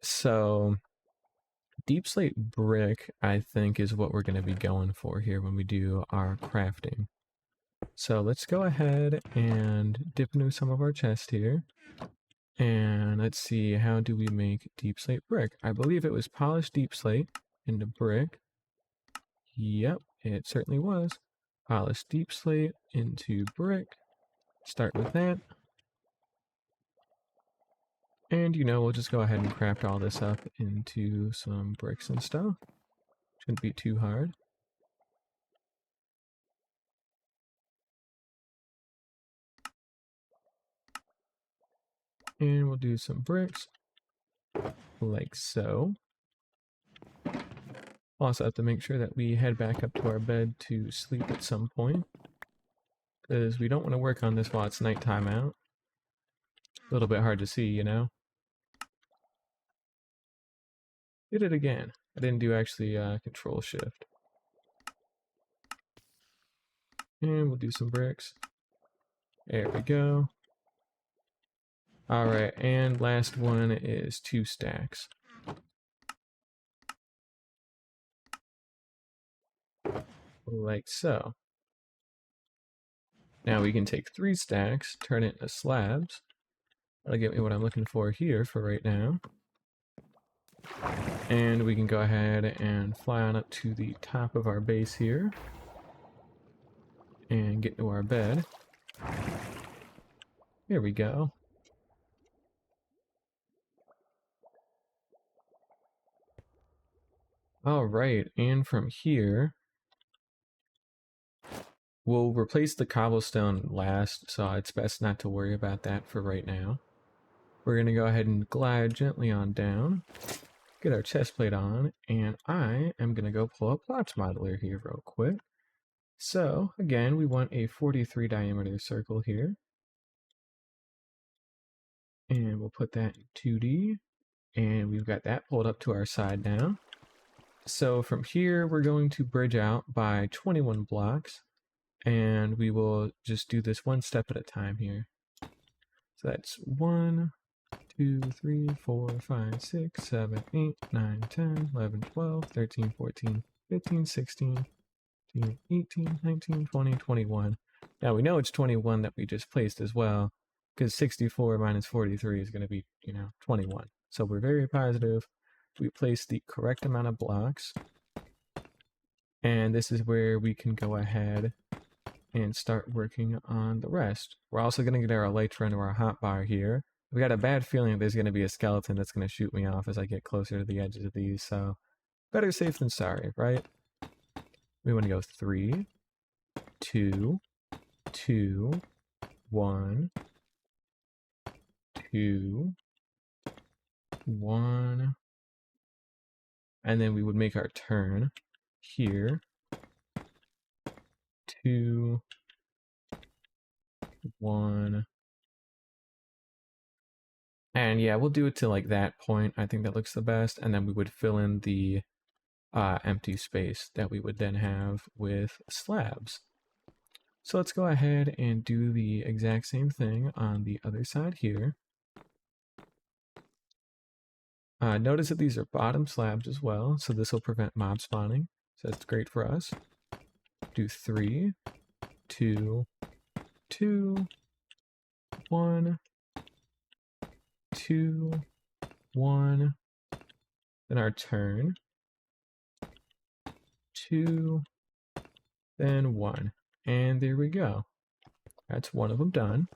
So deep slate brick, I think, is what we're going to be going for here when we do our crafting. So let's go ahead and dip into some of our chests here. And let's see, how do we make deep slate brick? I believe it was polished deep slate into brick. Yep, it certainly was. Polished deep slate into brick. Start with that. And, you know, we'll just go ahead and craft all this up into some bricks and stuff. Shouldn't be too hard. And we'll do some bricks, like so. Also have to make sure that we head back up to our bed to sleep at some point, because we don't want to work on this while it's nighttime out. A little bit hard to see, you know? Did it again. I didn't do actually control shift. And we'll do some bricks. There we go. Alright, and last one is 2 stacks. Like so. Now we can take 3 stacks, turn it into slabs. That'll get me what I'm looking for here for right now. And we can go ahead and fly on up to the top of our base here. And get to our bed. Here we go. Alright, and from here, we'll replace the cobblestone last, so it's best not to worry about that for right now. We're going to go ahead and glide gently on down, get our chest plate on, and I am going to go pull up Plots Modeler here real quick. So, again, we want a 43 diameter circle here. And we'll put that in 2D, and we've got that pulled up to our side now. So from here, we're going to bridge out by 21 blocks, and we will just do this one step at a time here. So that's 1, 2, 3, 4, 5, 6, 7, 8, 9, 10, 11, 12, 13, 14, 15, 16, 17, 18, 19, 20, 21. Now we know it's 21 that we just placed as well, because 64 minus 43 is going to be, you know, 21. So we're very positive we placed the correct amount of blocks. And this is where we can go ahead and start working on the rest. We're also going to get our elytra into our hotbar here. We got a bad feeling there's going to be a skeleton that's going to shoot me off as I get closer to the edges of these, so better safe than sorry, right? We want to go 3, 2, 2, 1, 2, 1, and then we would make our turn here. 2, 1, and yeah, we'll do it to like that point. I think that looks the best, and then we would fill in the empty space that we would then have with slabs. So let's go ahead and do the exact same thing on the other side here. Notice that these are bottom slabs as well, so this will prevent mob spawning. So that's great for us. Do 3, 2, 2, 1, 2, 1. Then our turn. 2, then 1. And there we go. That's one of them done.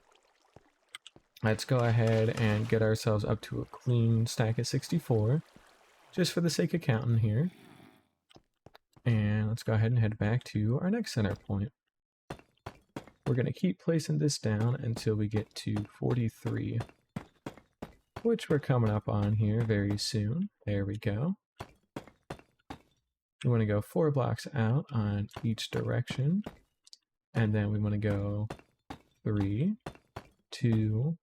Let's go ahead and get ourselves up to a clean stack of 64, just for the sake of counting here. And let's go ahead and head back to our next center point. We're going to keep placing this down until we get to 43, which we're coming up on here very soon. There we go. We want to go 4 blocks out on each direction. And then we want to go 3, 2,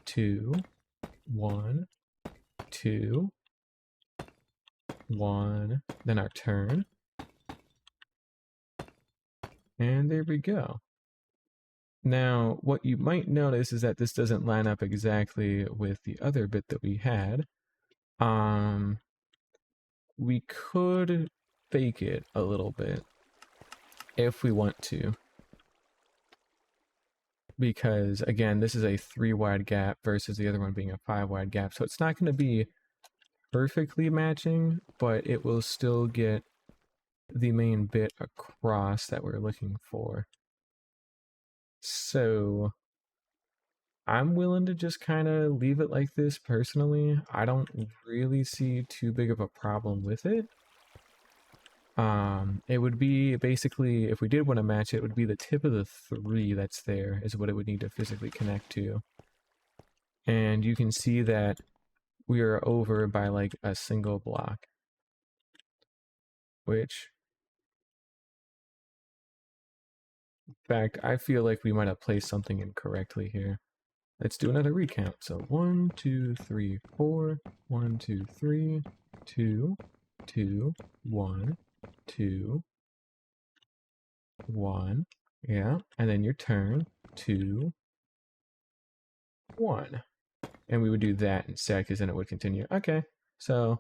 2, 1, 2, 1, then our turn. And there we go. Now, what you might notice is that this doesn't line up exactly with the other bit that we had. We could fake it a little bit if we want to. Because, again, this is a 3 wide gap versus the other one being a 5 wide gap. So it's not going to be perfectly matching, but it will still get the main bit across that we're looking for. So I'm willing to just kind of leave it like this personally. I don't really see too big of a problem with it. It would be basically, if we did want to match it, it would be the tip of the 3 that's there is what it would need to physically connect to. And you can see that we are over by like a single block, which, in fact, I feel like we might have placed something incorrectly here. Let's do another recount. So 1, 2, 3, 4, 1, 2, 3, 2, 2, 1, 2, 1. Yeah, and then your turn, 2, 1. And we would do that instead, because then it would continue. Okay, so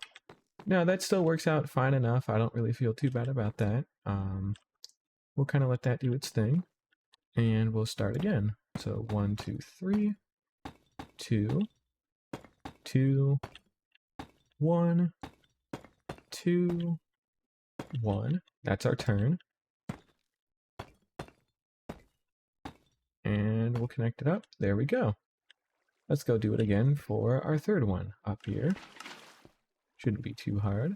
no, that still works out fine enough. I don't really feel too bad about that. We'll kind of let that do its thing, and we'll start again. So 1, 2, 3, 2, 2, 1, 2, 1. That's our turn. And we'll connect it up. There we go. Let's go do it again for our third one up here. Shouldn't be too hard.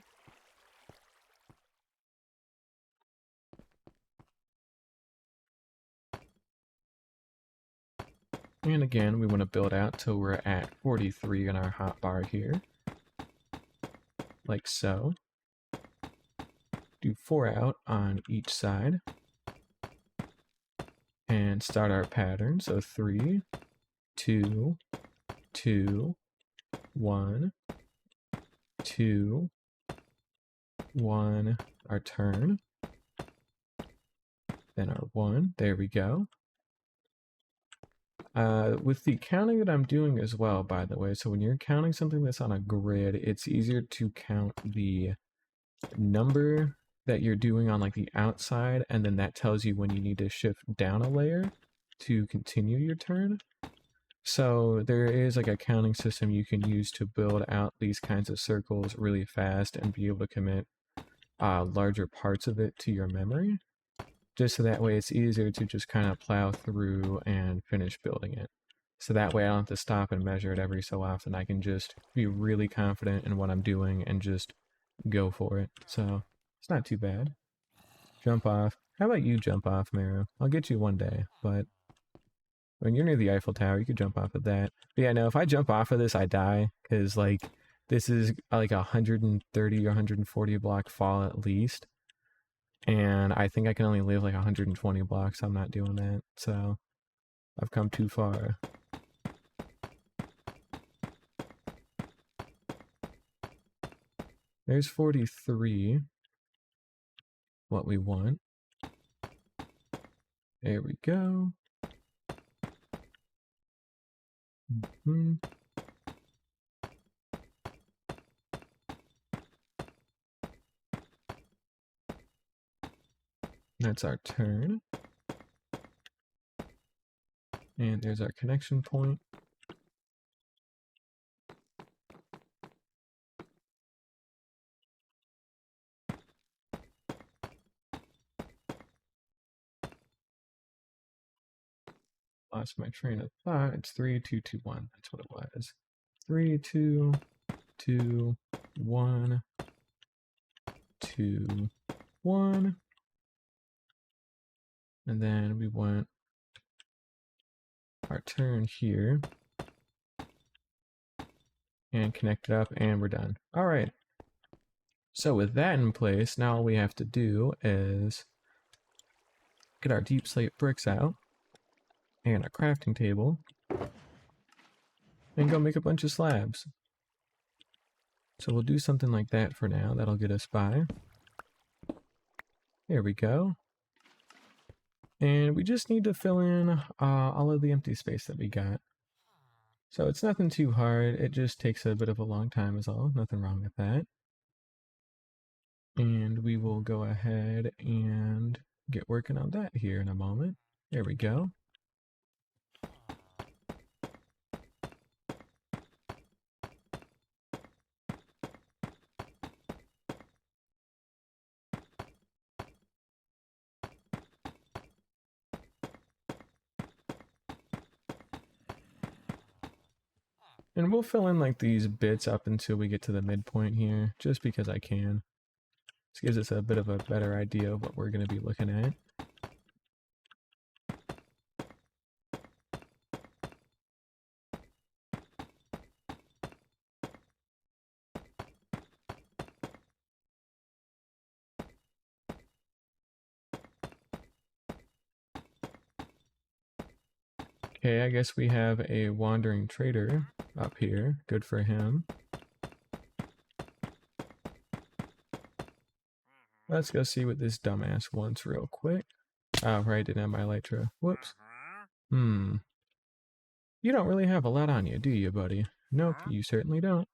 And again, we want to build out till we're at 43 in our hotbar here. Like so. Do 4 out on each side. And start our pattern. So 3, 2, 2, 1, 2, 1, our turn. Then our 1. There we go. With the counting that I'm doing as well, by the way, so when you're counting something that's on a grid, it's easier to count the number that you're doing on like the outside, and then that tells you when you need to shift down a layer to continue your turn. So there is like a counting system you can use to build out these kinds of circles really fast and be able to commit larger parts of it to your memory. Just so that way it's easier to just kind of plow through and finish building it. So that way I don't have to stop and measure it every so often. I can just be really confident in what I'm doing and just go for it. So it's not too bad. Jump off. How about you jump off, Mero? I'll get you one day, but when you're near the Eiffel Tower, you could jump off of that. But yeah, no, if I jump off of this, I die, because like this is like 130 or 140 block fall at least. And I think I can only live like 120 blocks. I'm not doing that. So I've come too far. There's 43. What we want. There we go. Mm-hmm. That's our turn. And there's our connection point. Lost my train of thought. It's 3, 2, 2, 1. That's what it was. 3, 2, 2, 1, 2, 1. And then we want our turn here. And connect it up, and we're done. All right. So with that in place, now all we have to do is get our deep slate bricks out and a crafting table and go make a bunch of slabs. So we'll do something like that for now. That'll get us by. There we go. And we just need to fill in all of the empty space that we got. So it's nothing too hard. It just takes a bit of a long time is all. Nothing wrong with that. And we will go ahead and get working on that here in a moment. There we go. And we'll fill in like these bits up until we get to the midpoint here, just because I can. This gives us a bit of a better idea of what we're going to be looking at. Okay, I guess we have a wandering trader up here. Good for him. Let's go see what this dumbass wants real quick. Oh, right, didn't have my elytra. Whoops. You don't really have a lot on you, do you, buddy? Nope, you certainly don't.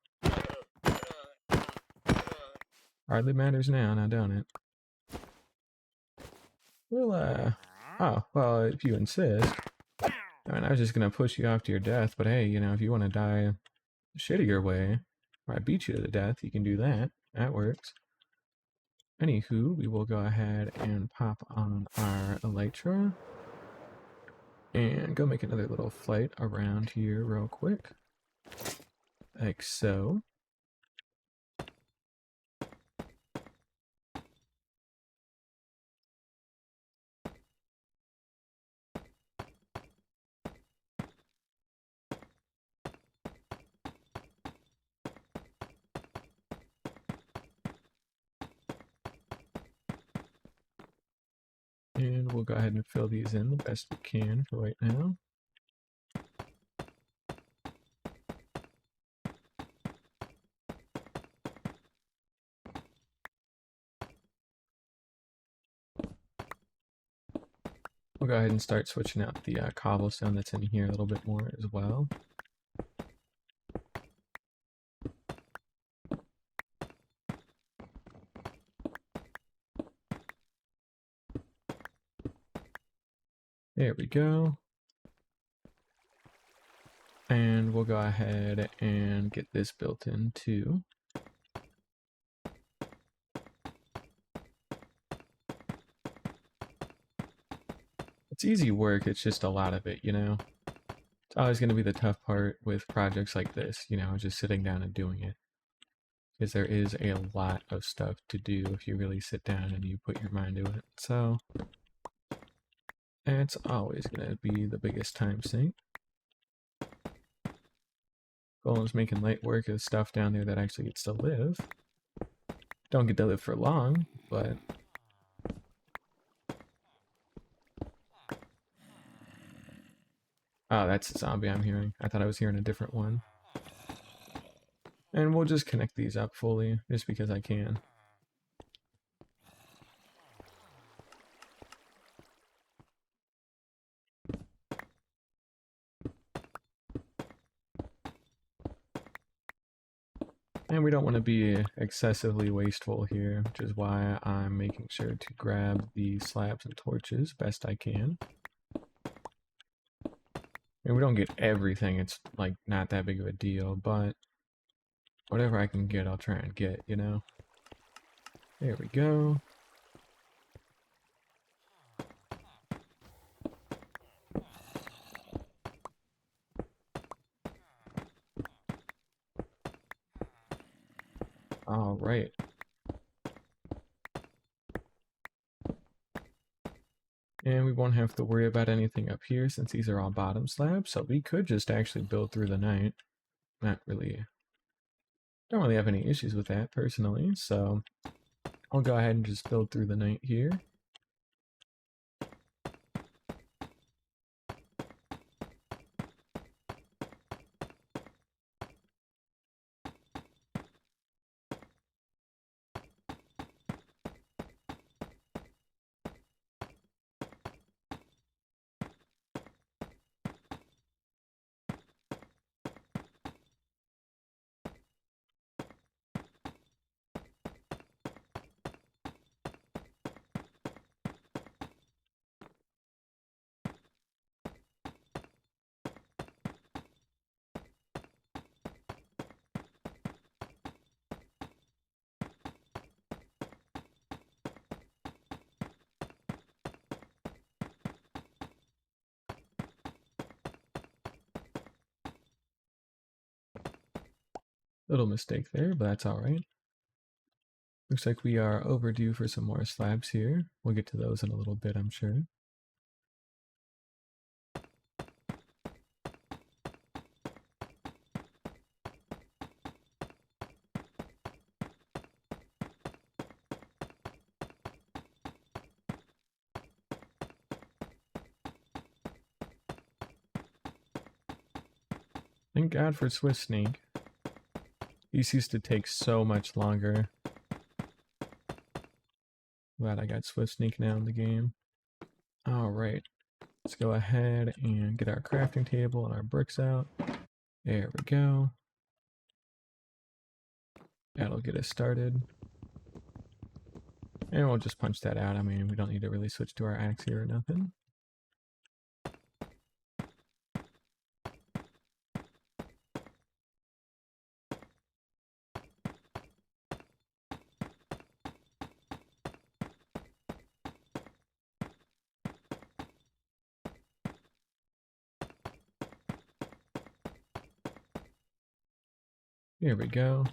Hardly matters now, don't it? Well, oh, well, if you insist. I mean, I was just gonna push you off to your death, but hey, you know, if you want to die the shittier way, or I beat you to the death, you can do that. That works. Anywho, we will go ahead and pop on our elytra and go make another little flight around here real quick. Like so. And we'll go ahead and fill these in the best we can for right now. We'll go ahead and start switching out the cobblestone that's in here a little bit more as well. There we go. And we'll go ahead and get this built in too. It's easy work, it's just a lot of it, you know? It's always going to be the tough part with projects like this, you know, just sitting down and doing it. Because there is a lot of stuff to do if you really sit down and you put your mind to it. So, it's always going to be the biggest time sink. Goal is making light work of stuff down there that actually gets to live. Don't get to live for long, but... Oh, that's the zombie I'm hearing. I thought I was hearing a different one. And we'll just connect these up fully, just because I can. And we don't want to be excessively wasteful here, which is why I'm making sure to grab the slabs and torches best I can. And we don't get everything, it's like not that big of a deal, but whatever I can get, I'll try and get, you know? There we go. All right. And we won't have to worry about anything up here since these are all bottom slabs, so we could just actually build through the night. Not really, don't really have any issues with that personally, so I'll go ahead and just build through the night here. Little mistake there, but that's alright. Looks like we are overdue for some more slabs here. We'll get to those in a little bit, I'm sure. Thank God for Swift Snake. These used to take so much longer. Glad I got Swift Snake now in the game. Alright, let's go ahead and get our crafting table and our bricks out. There we go. That'll get us started. And we'll just punch that out. I mean, we don't need to really switch to our axe here or nothing. Here we go.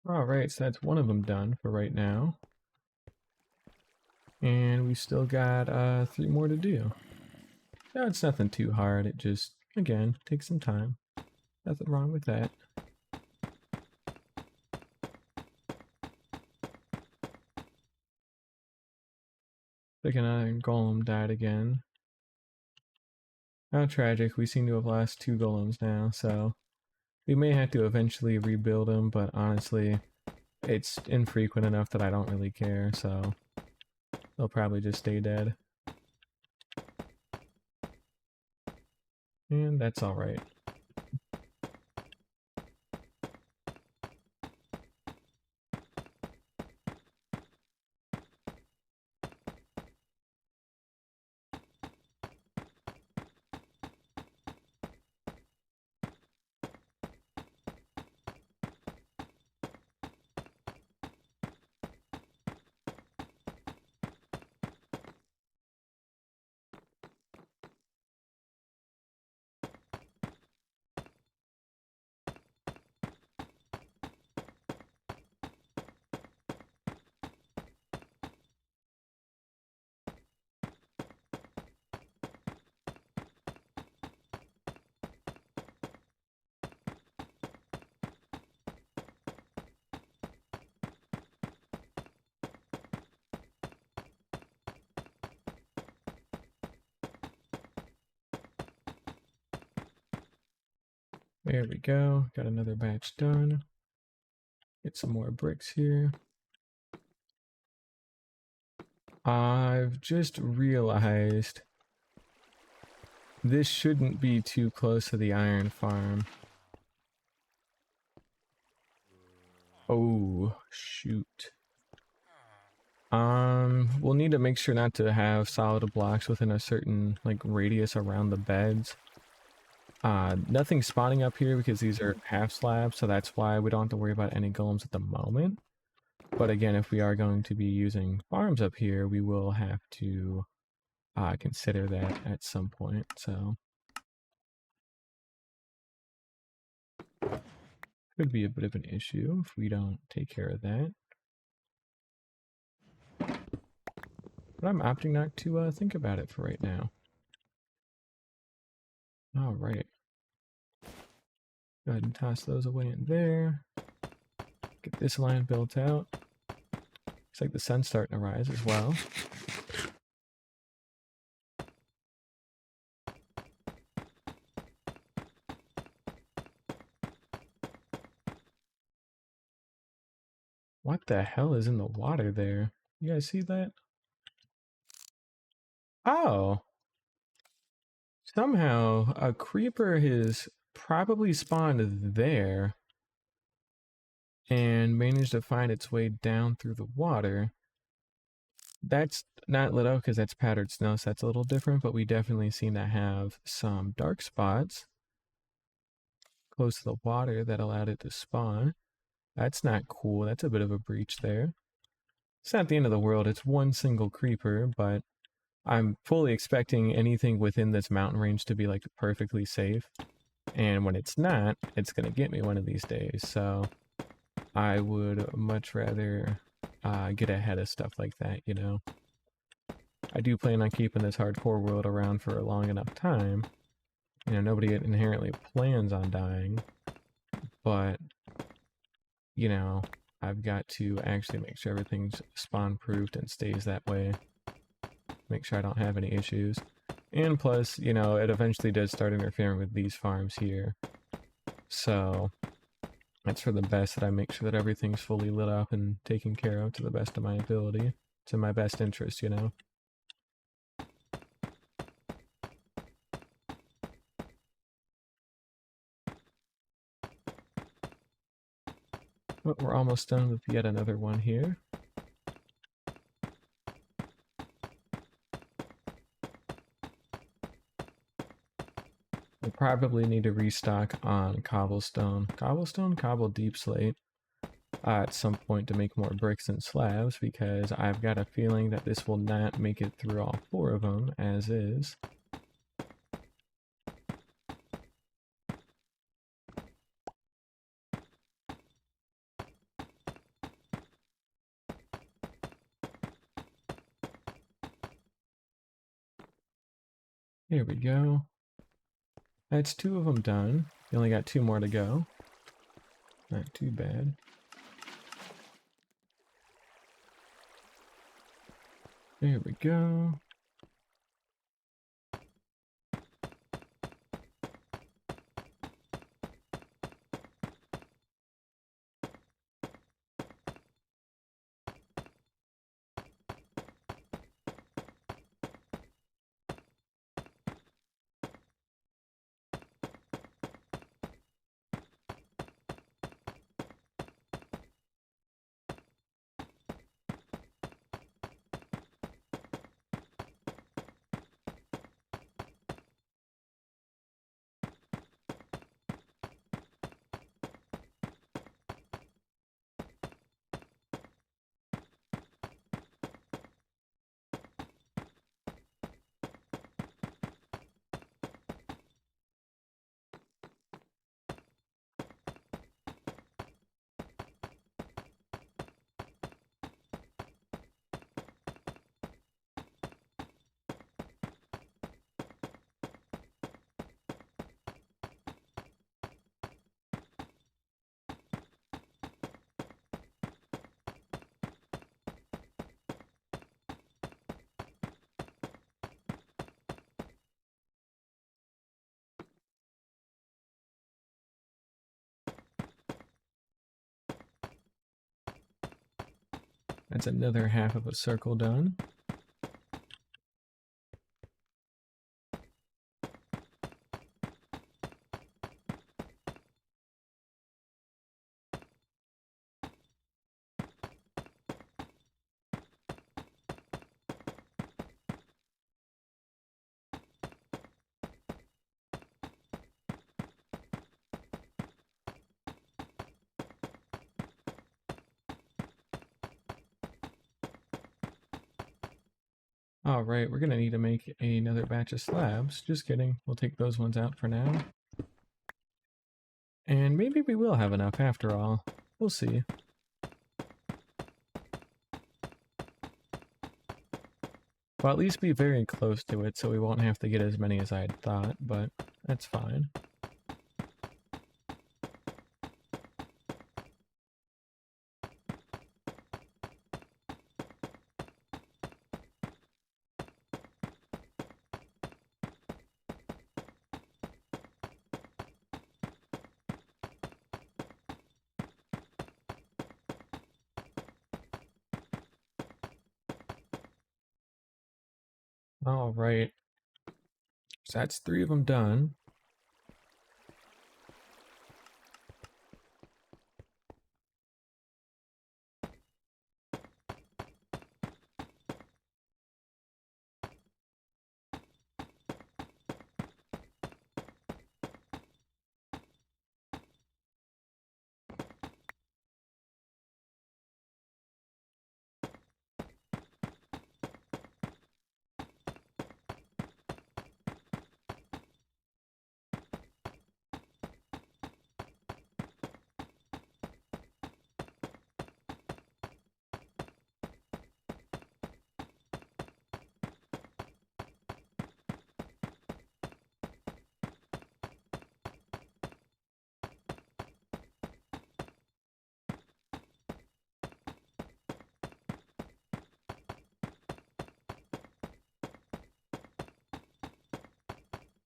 Alright, so that's one of them done for right now. And we still got 3 more to do. No, it's nothing too hard. It just, again, takes some time. Nothing wrong with that. Like another golem died again. How tragic. We seem to have lost 2 golems now, so we may have to eventually rebuild them, but honestly, it's infrequent enough that I don't really care, so they'll probably just stay dead. And that's alright. There we go. Got another batch done. Get some more bricks here. I've just realized this shouldn't be too close to the iron farm. Oh, shoot. We'll need to make sure not to have solid blocks within a certain, like, radius around the beds. Nothing spawning up here because these are half slabs, so that's why we don't have to worry about any golems at the moment. But again, if we are going to be using farms up here, we will have to consider that at some point, so. Could be a bit of an issue if we don't take care of that. But I'm opting not to think about it for right now. Alright. Go ahead and toss those away in there. Get this line built out. Looks like the sun's starting to rise as well. What the hell is in the water there? You guys see that? Oh! Somehow, a creeper has probably spawned there and managed to find its way down through the water. That's not lit up because that's powdered snow, so that's a little different, but we definitely seem to have some dark spots close to the water that allowed it to spawn. That's not cool. That's a bit of a breach there. It's not the end of the world. It's one single creeper, but I'm fully expecting anything within this mountain range to be like perfectly safe. And when it's not, it's going to get me one of these days. So I would much rather get ahead of stuff like that, you know. I do plan on keeping this hardcore world around for a long enough time. You know, nobody inherently plans on dying, but, you know, I've got to actually make sure everything's spawn-proofed and stays that way. Make sure I don't have any issues. And plus, you know, it eventually does start interfering with these farms here. So, it's for the best that I make sure that everything's fully lit up and taken care of to the best of my ability. It's in my best interest, you know. But we're almost done with yet another one here. We'll probably need to restock on cobblestone. Cobblestone, cobble deep slate at some point to make more bricks and slabs, because I've got a feeling that this will not make it through all 4 of them as is. Here we go. That's 2 of them done. We only got 2 more to go. Not too bad. There we go. That's another half of a circle done. Alright, we're gonna need to make another batch of slabs. Just kidding, we'll take those ones out for now. And maybe we will have enough after all. We'll see. Well, at least be very close to it so we won't have to get as many as I had thought, but that's fine. Alright, so that's 3 of them done.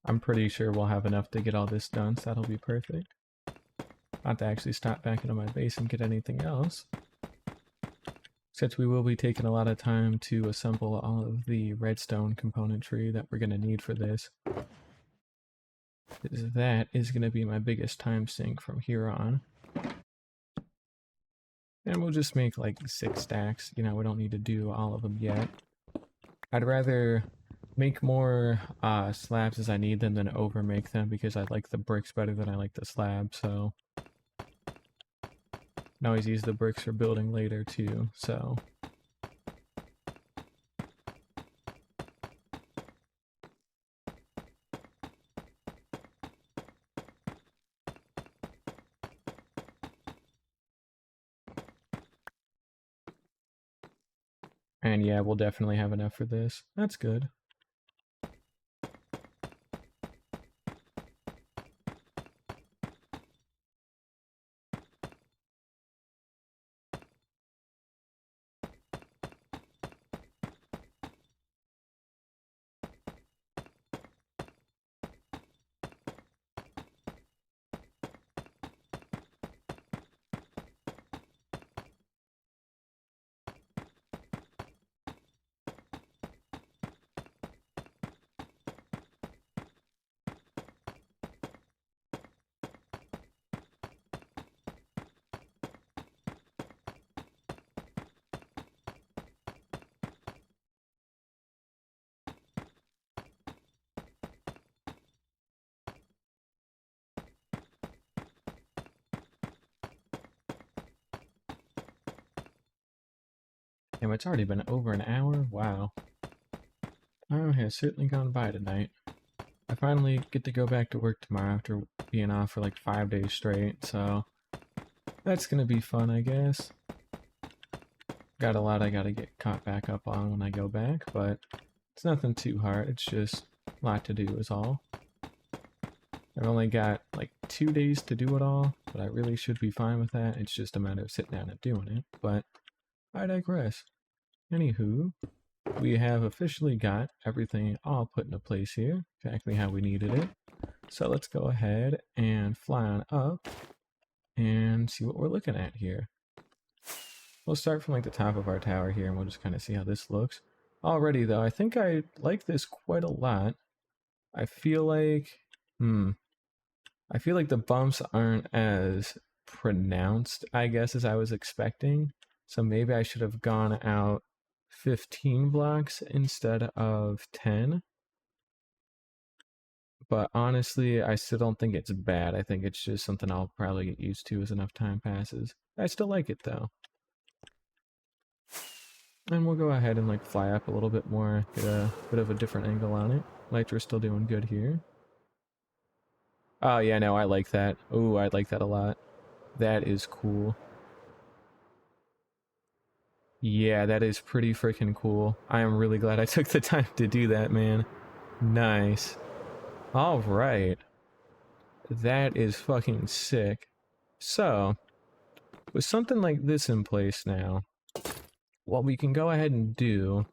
I'm pretty sure we'll have enough to get all this done, so that'll be perfect. Not to actually stop back into my base and get anything else. Since we will be taking a lot of time to assemble all of the redstone componentry that we're going to need for this. That is going to be my biggest time sink from here on. And we'll just make like 6 stacks, you know, we don't need to do all of them yet. I'd rather make more slabs as I need them than over make them because I like the bricks better than I like the slab, so I always use the bricks for building later too, so and yeah, we'll definitely have enough for this. That's good. Damn, it's already been over an hour? Wow. Time has certainly gone by tonight. I finally get to go back to work tomorrow after being off for like 5 days straight, so that's gonna be fun, I guess. Got a lot I gotta get caught back up on when I go back, but it's nothing too hard, it's just a lot to do is all. I've only got like 2 days to do it all, but I really should be fine with that. It's just a matter of sitting down and doing it, but I digress. Anywho, we have officially got everything all put into place here, exactly how we needed it. So let's go ahead and fly on up and see what we're looking at here. We'll start from like the top of our tower here and we'll just kind of see how this looks. Already though, I think I like this quite a lot. I feel like, I feel like the bumps aren't as pronounced, I guess, as I was expecting. So maybe I should have gone out 15 blocks instead of 10. But honestly, I still don't think it's bad. I think it's just something I'll probably get used to as enough time passes. I still like it though. And we'll go ahead and like fly up a little bit more, get a bit of a different angle on it. Lytra's still doing good here. Oh yeah, no, I like that. Oh, I like that a lot. That is cool. Yeah, that is pretty freaking cool. I am really glad I took the time to do that, man. Nice. All right. That is fucking sick. So, with something like this in place now, what we can go ahead and do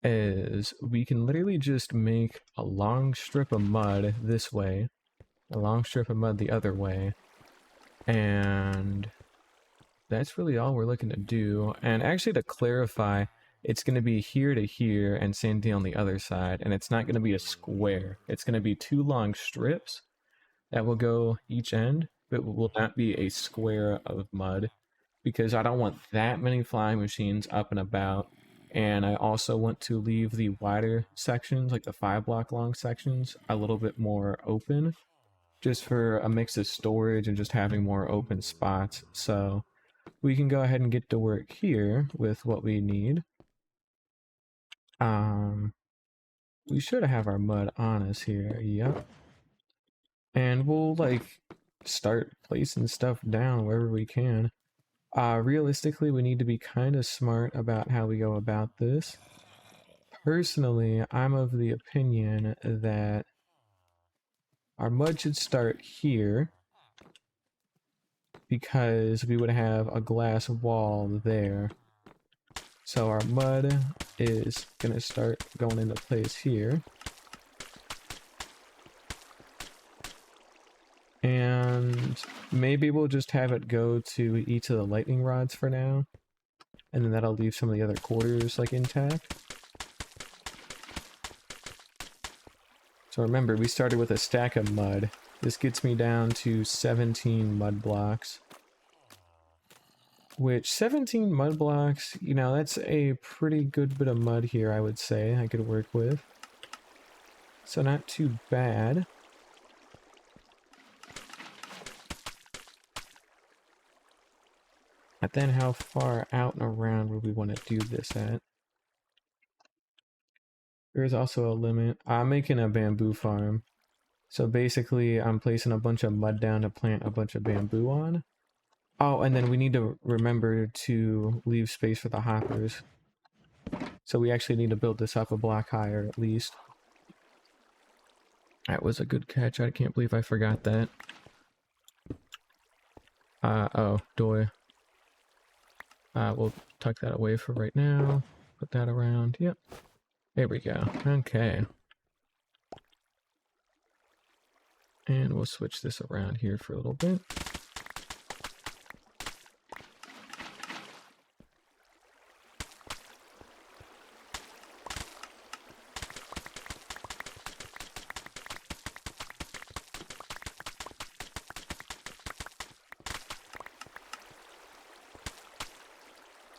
is we can literally just make a long strip of mud this way, a long strip of mud the other way, and that's really all we're looking to do. And actually, to clarify, it's going to be here to here and same thing on the other side, and it's not going to be a square. It's going to be two long strips that will go each end, but it will not be a square of mud, because I don't want that many flying machines up and about. And I also want to leave the wider sections, like the 5 block long sections, a little bit more open, just for a mix of storage and just having more open spots. So we can go ahead and get to work here with what we need. We should have our mud on us here, yep. And we'll like start placing stuff down wherever we can. Realistically, we need to be kind of smart about how we go about this. Personally, I'm of the opinion that our mud should start here, because we would have a glass wall there. So our mud is going to start going into place here. And maybe we'll just have it go to each of the lightning rods for now. And then that'll leave some of the other quarters like intact. So remember, we started with a stack of mud. This gets me down to 17 mud blocks. Which, 17 mud blocks, you know, that's a pretty good bit of mud here, I would say, I could work with. So not too bad. But then how far out and around would we want to do this at? There's also a limit. I'm making a bamboo farm. So basically, I'm placing a bunch of mud down to plant a bunch of bamboo on. Oh, and then we need to remember to leave space for the hoppers. So we actually need to build this up a block higher, at least. That was a good catch. I can't believe I forgot that. Oh, doy. We'll tuck that away for right now. Put that around. Yep. There we go. Okay. And we'll switch this around here for a little bit.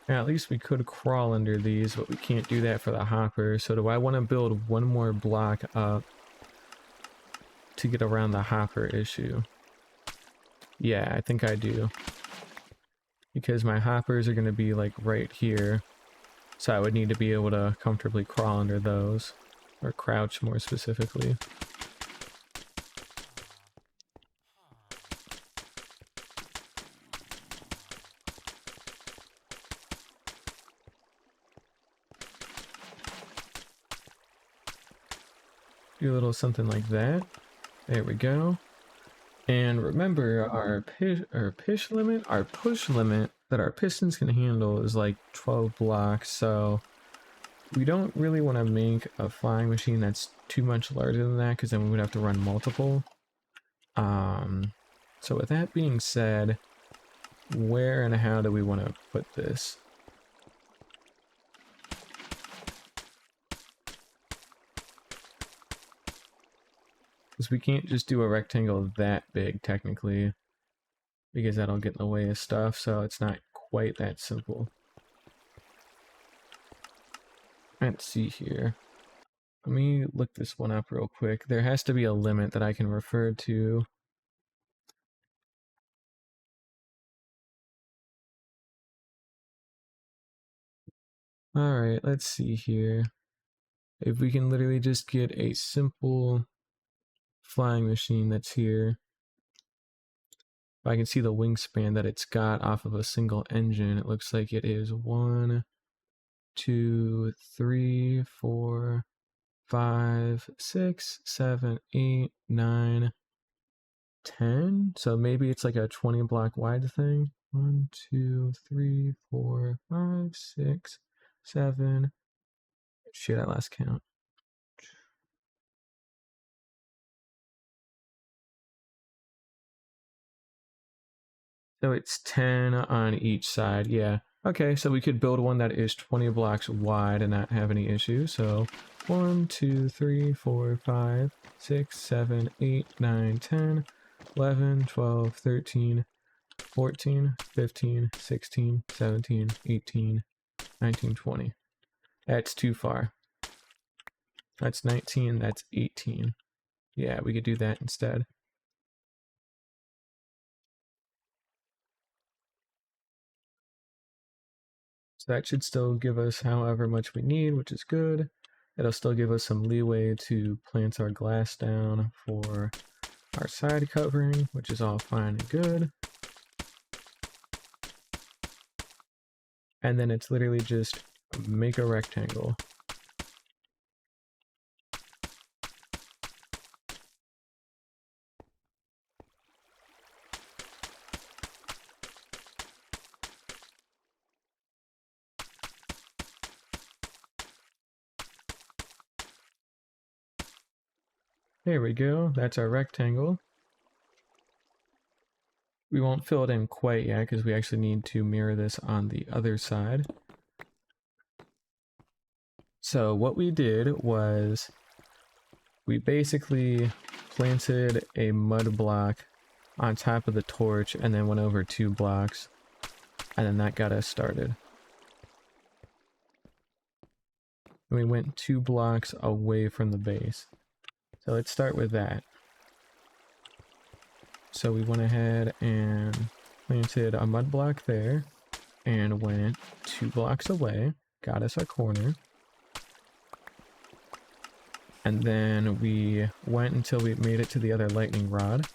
Now, at least we could crawl under these, but we can't do that for the hopper. So do I want to build one more block up to get around the hopper issue? Yeah, I think I do. Because my hoppers are going to be like right here. So I would need to be able to comfortably crawl under those. Or crouch more specifically. Do a little something like that. There we go. And remember, our push limit that our pistons can handle is like 12 blocks, so we don't really want to make a flying machine that's too much larger than that, because then we would have to run multiple. So with that being said, where and how do we want to put this? Because we can't just do a rectangle that big, technically, because that'll get in the way of stuff, so it's not quite that simple. Let's see here. Let me look this one up real quick. There has to be a limit that I can refer to. Alright, let's see here. If we can literally just get a simple flying machine that's here. If I can see the wingspan that it's got off of a single engine, it looks like it is 1, 2, 3, 4, 5, 6, 7, 8, 9, 10. So maybe it's like a 20 block wide thing. 1, 2, 3, 4, 5, 6, 7. Shit, I lost count. So it's 10 on each side, yeah. Okay, so we could build one that is 20 blocks wide and not have any issues. So 1, 2, 3, 4, 5, 6, 7, 8, 9, 10, 11, 12, 13, 14, 15, 16, 17, 18, 19, 20. That's too far. That's 19, that's 18. Yeah, we could do that instead. So that should still give us however much we need, which is good. It'll still give us some leeway to plant our glass down for our side covering, which is all fine and good. And then it's literally just make a rectangle. There we go, that's our rectangle. We won't fill it in quite yet because we actually need to mirror this on the other side. So what we did was we basically planted a mud block on top of the torch and then went over 2 blocks, and then that got us started. And we went 2 blocks away from the base. So let's start with that. So we went ahead and planted a mud block there and went 2 blocks away, got us our corner. And then we went until we made it to the other lightning rod.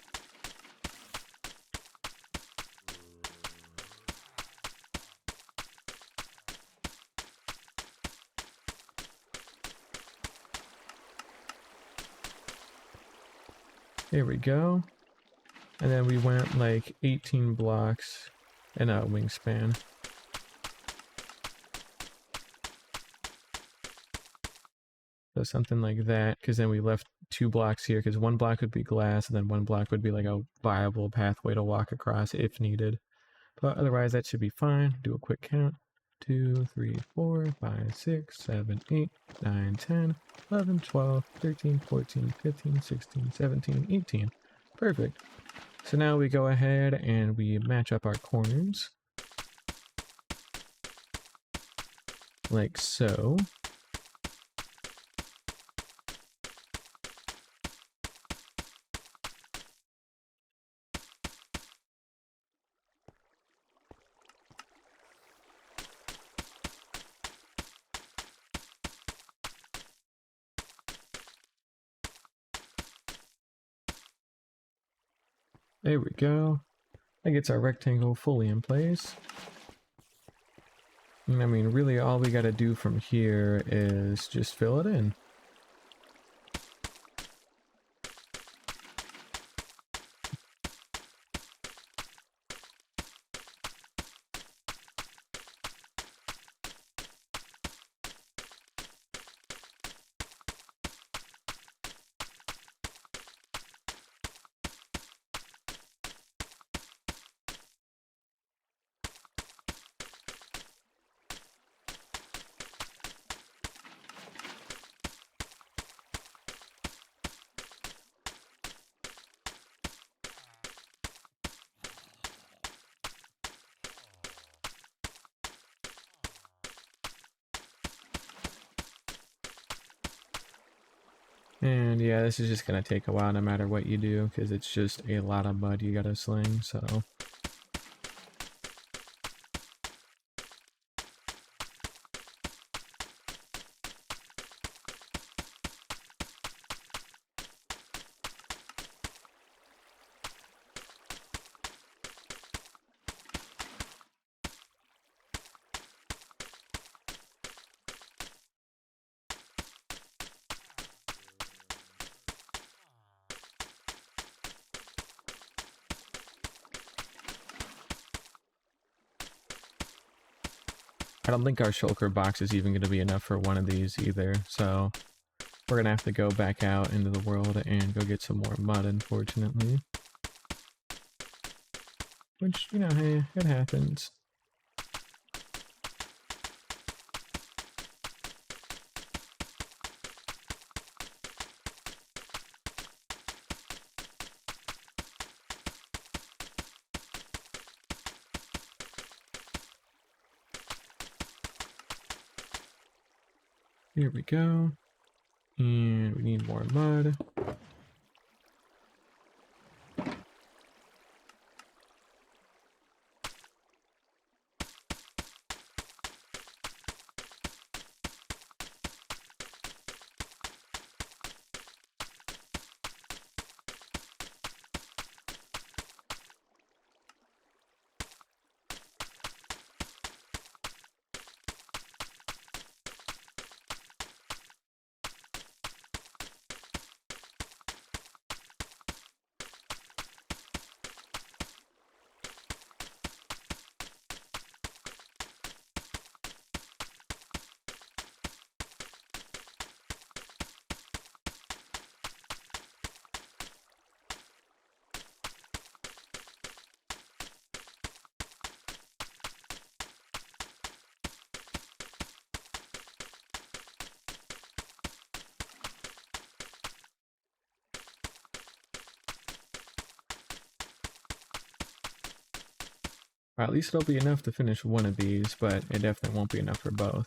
There we go. And then we went like 18 blocks in a wingspan. So something like that, because then we left 2 blocks here, because 1 block would be glass, and then 1 block would be like a viable pathway to walk across if needed. But otherwise that should be fine. Do a quick count. 2, 3, 4, 5, 6, 7, 8, 9, 10, 11, 12, 13, 14, 15, 16, 17, 18. Perfect. So now we go ahead and we match up our corners. Like so. There we go. That gets our rectangle fully in place. And I mean, really all we gotta do from here is just fill it in. And yeah, this is just gonna take a while no matter what you do, because it's just a lot of mud you gotta sling, so... I don't think our shulker box is even gonna be enough for one of these either, so... We're gonna have to go back out into the world and go get some more mud, unfortunately. Which, you know, hey, it happens. Here we go. And we need more mud. Or at least it'll be enough to finish one of these, but it definitely won't be enough for both.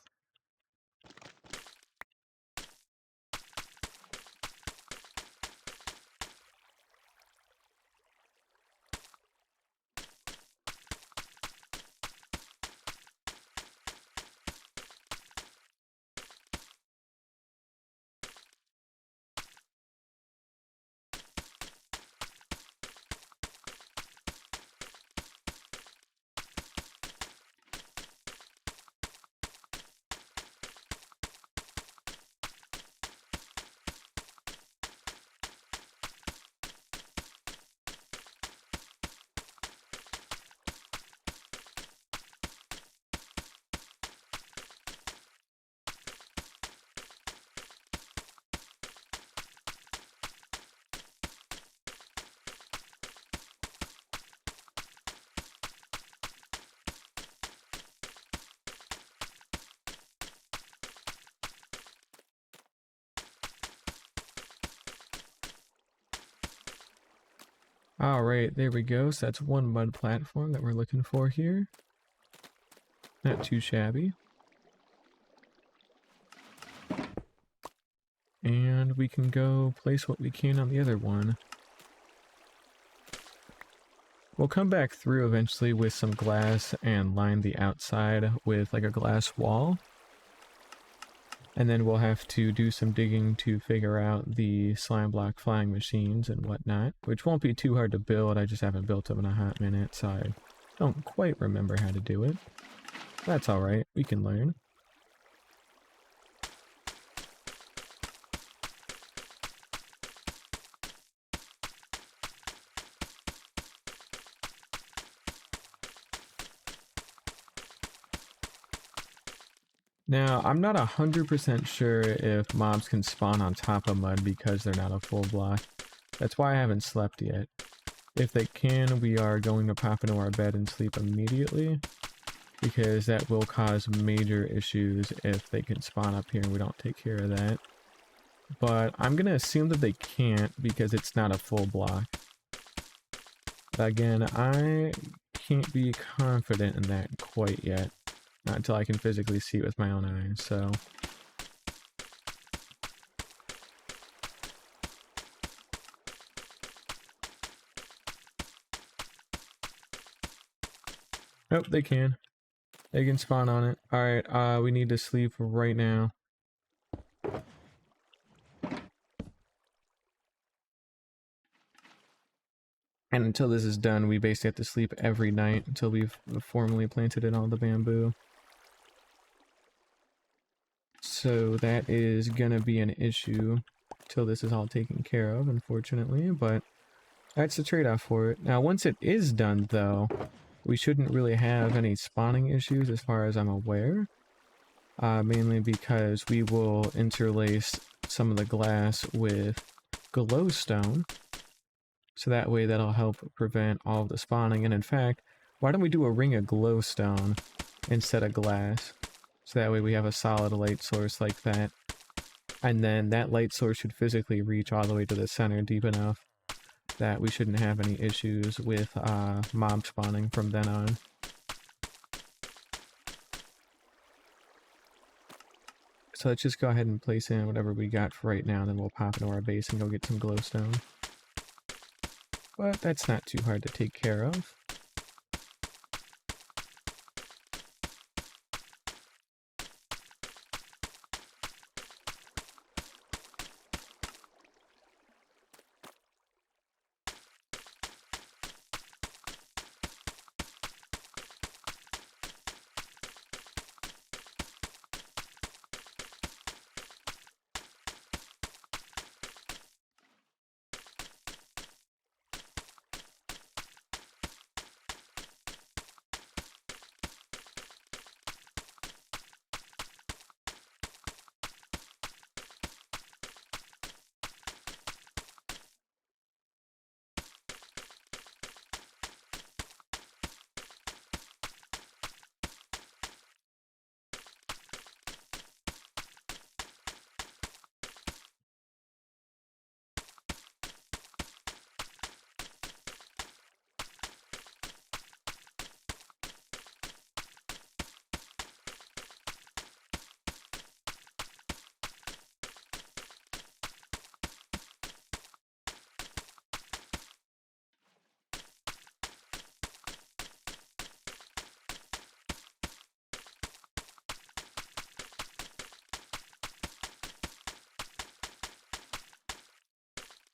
Alright, there we go. So that's one mud platform that we're looking for here. Not too shabby. And we can go place what we can on the other one. We'll come back through eventually with some glass and line the outside with like a glass wall. And then we'll have to do some digging to figure out the slime block flying machines and whatnot, which won't be too hard to build. I just haven't built them in a hot minute, so I don't quite remember how to do it. That's alright, we can learn. Now, I'm not 100% sure if mobs can spawn on top of mud because they're not a full block. That's why I haven't slept yet. If they can, we are going to pop into our bed and sleep immediately, because that will cause major issues if they can spawn up here and we don't take care of that. But I'm going to assume that they can't because it's not a full block. But again, I can't be confident in that quite yet. Not until I can physically see it with my own eyes, so... Nope, they can. They can spawn on it. Alright, we need to sleep right now. And until this is done, we basically have to sleep every night until we've formally planted in all the bamboo. So that is gonna be an issue till this is all taken care of, unfortunately, but that's the trade-off for it. Now, once it is done, though, we shouldn't really have any spawning issues as far as I'm aware. Mainly because we will interlace some of the glass with glowstone. So that way that'll help prevent all of the spawning. And in fact, why don't we do a ring of glowstone instead of glass? So that way we have a solid light source like that. And then that light source should physically reach all the way to the center deep enough that we shouldn't have any issues with mob spawning from then on. So let's just go ahead and place in whatever we got for right now, and then we'll pop into our base and go get some glowstone. But that's not too hard to take care of.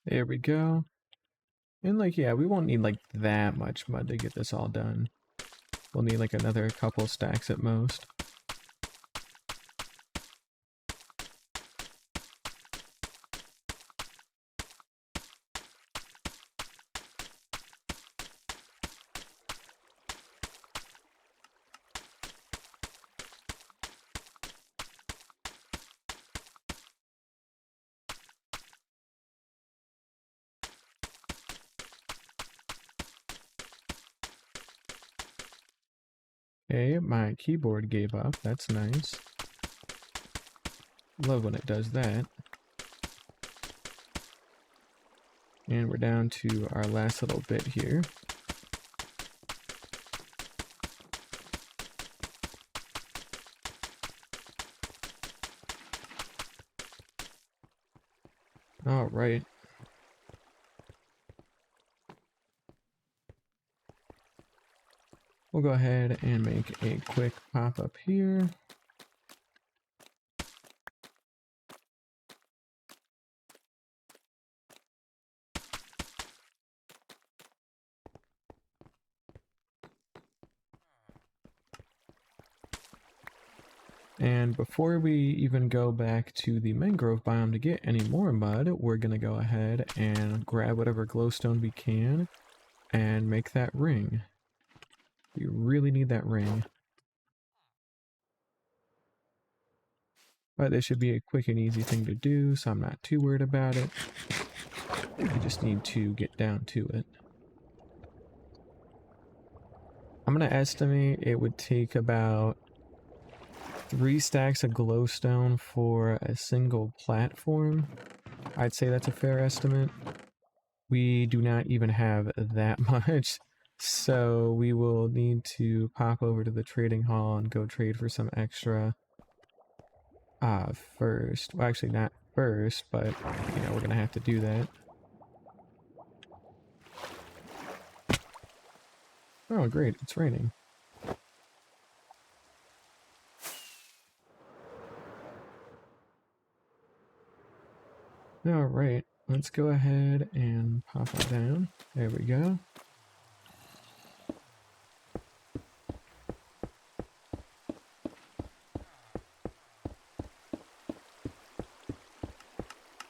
There we go. And like, yeah, we won't need like that much mud to get this all done. We'll need like another couple stacks at most. Okay, my keyboard gave up. That's nice. Love when it does that. And we're down to our last little bit here. All right. We'll go ahead and make a quick pop-up here. And before we even go back to the mangrove biome to get any more mud, we're gonna go ahead and grab whatever glowstone we can and make that ring. We really need that ring. But this should be a quick and easy thing to do, so I'm not too worried about it. We just need to get down to it. I'm gonna estimate it would take about 3 stacks of glowstone for a single platform. I'd say that's a fair estimate. We do not even have that much, so we will need to pop over to the trading hall and go trade for some extra first. Well, actually not first, but you know, we're gonna have to do that. Oh great, it's raining. Alright, let's go ahead and pop it down. There we go.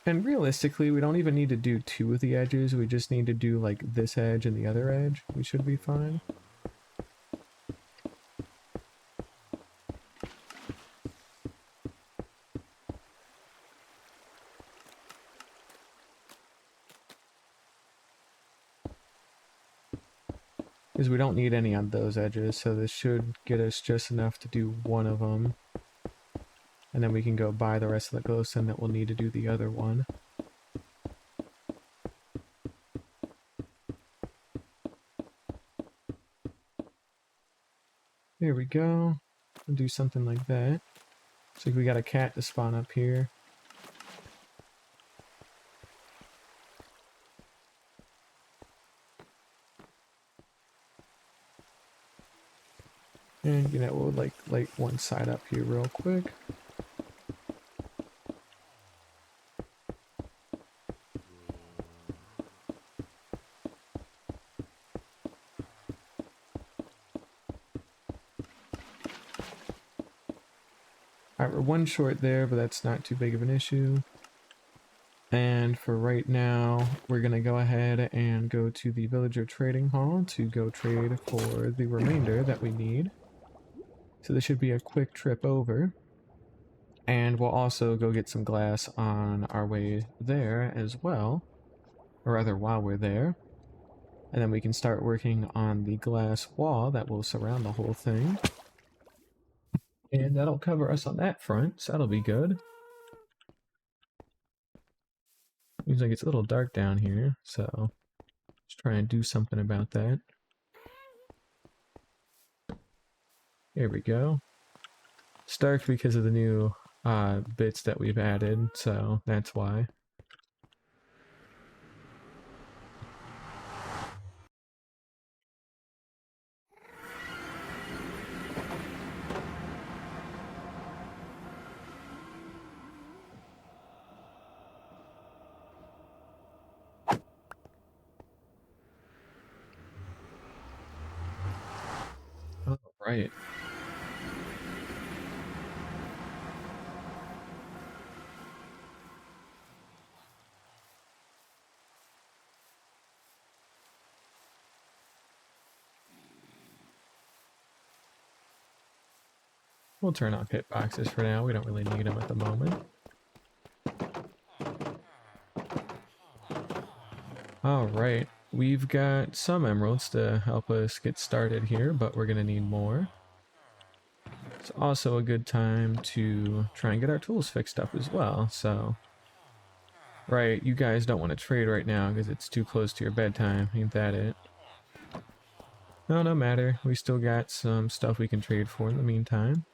And realistically, we don't even need to do two of the edges. We just need to do like this edge and the other edge. We should be fine. Because we don't need any on those edges, so this should get us just enough to do one of them. And then we can go buy the rest of the glowstone that we'll need to do the other one. There we go. We'll do something like that. Looks like we got a cat to spawn up here. And you know, we'll like light one side up here real quick. Alright, we're one short there, but that's not too big of an issue. And for right now, we're gonna go ahead and go to the villager trading hall to go trade for the remainder that we need. So this should be a quick trip over. And we'll also go get some glass on our way there as well. Or rather, while we're there. And then we can start working on the glass wall that will surround the whole thing. And that'll cover us on that front, so that'll be good. Seems like it's a little dark down here, so let's try and do something about that. There we go. It's dark because of the new bits that we've added, so that's why. Oh, right. We'll turn off hitboxes for now. We don't really need them at the moment. Alright, we've got some emeralds to help us get started here, but we're going to need more. It's also a good time to try and get our tools fixed up as well, so... Right, you guys don't want to trade right now because it's too close to your bedtime, ain't that it? No matter, we still got some stuff we can trade for in the meantime.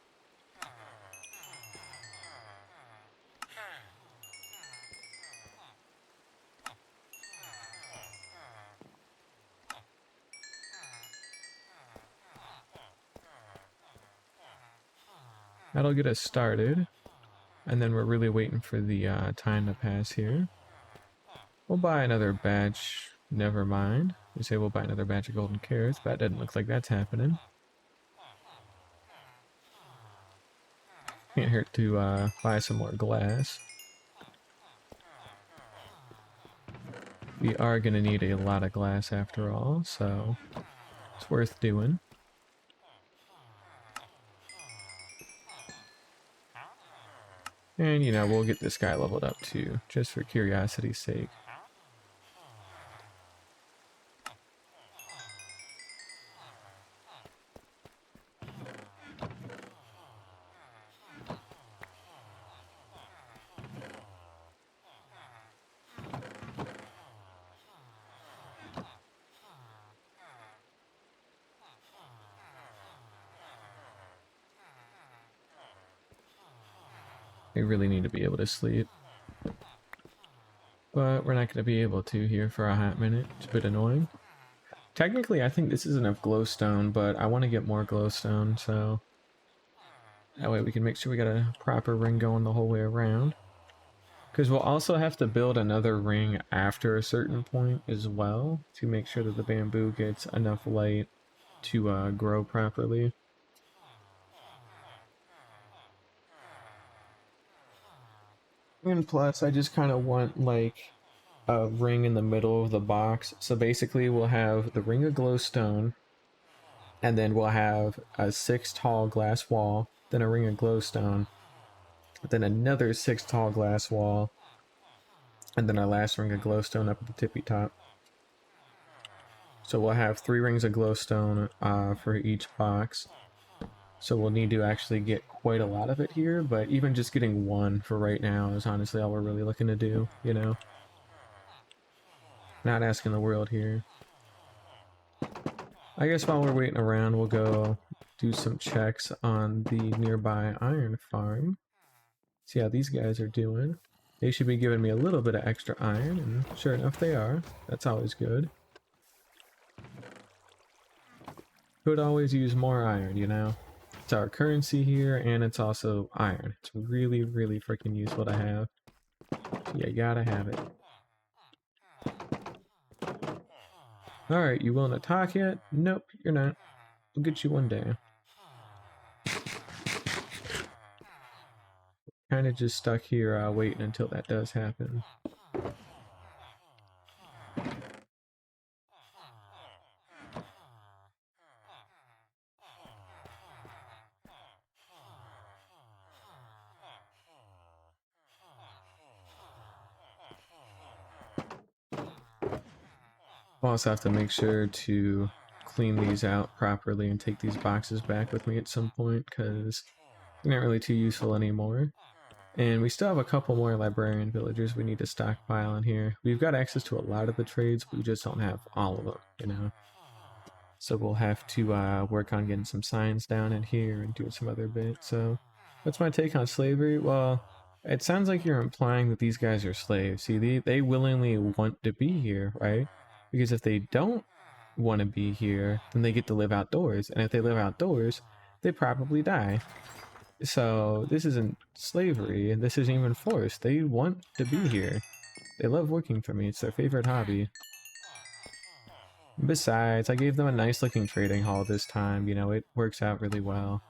That'll get us started, and then we're really waiting for the time to pass here. We'll buy another batch, never mind. We say we'll buy another batch of golden carrots, but that doesn't look like that's happening. Can't hurt to buy some more glass. We are going to need a lot of glass after all, so it's worth doing. And, you know, we'll get this guy leveled up too, just for curiosity's sake. We really need to be able to sleep. But we're not going to be able to here for a hot minute. It's a bit annoying. Technically, I think this is enough glowstone, but I want to get more glowstone, so... That way we can make sure we got a proper ring going the whole way around. Because we'll also have to build another ring after a certain point as well to make sure that the bamboo gets enough light to grow properly. And plus, I just kind of want like a ring in the middle of the box. So basically, we'll have the ring of glowstone, and then we'll have a 6 tall glass wall, then a ring of glowstone, then another 6 tall glass wall, and then our last ring of glowstone up at the tippy top. So we'll have 3 rings of glowstone for each box. So we'll need to actually get quite a lot of it here, but even just getting 1 for right now is honestly all we're really looking to do, you know? Not asking the world here. I guess while we're waiting around, we'll go do some checks on the nearby iron farm. See how these guys are doing. They should be giving me a little bit of extra iron, and sure enough they are. That's always good. Could always use more iron, you know? It's our currency here, and it's also iron. It's really, really freaking useful to have. So you gotta have it. Alright, you willing to talk yet? Nope, you're not. We'll get you one day. Kinda just stuck here waiting until that does happen. I'll also have to make sure to clean these out properly and take these boxes back with me at some point, because they're not really too useful anymore. And we still have a couple more librarian villagers we need to stockpile in here. We've got access to a lot of the trades, but we just don't have all of them, you know? So we'll have to work on getting some signs down in here and doing some other bits. So what's my take on slavery? Well, it sounds like you're implying that these guys are slaves. See, they willingly want to be here, right? Because if they don't want to be here, then they get to live outdoors. And if they live outdoors, they probably die. So this isn't slavery, and this isn't even forced. They want to be here. They love working for me. It's their favorite hobby. Besides, I gave them a nice looking trading hall this time. You know, it works out really well.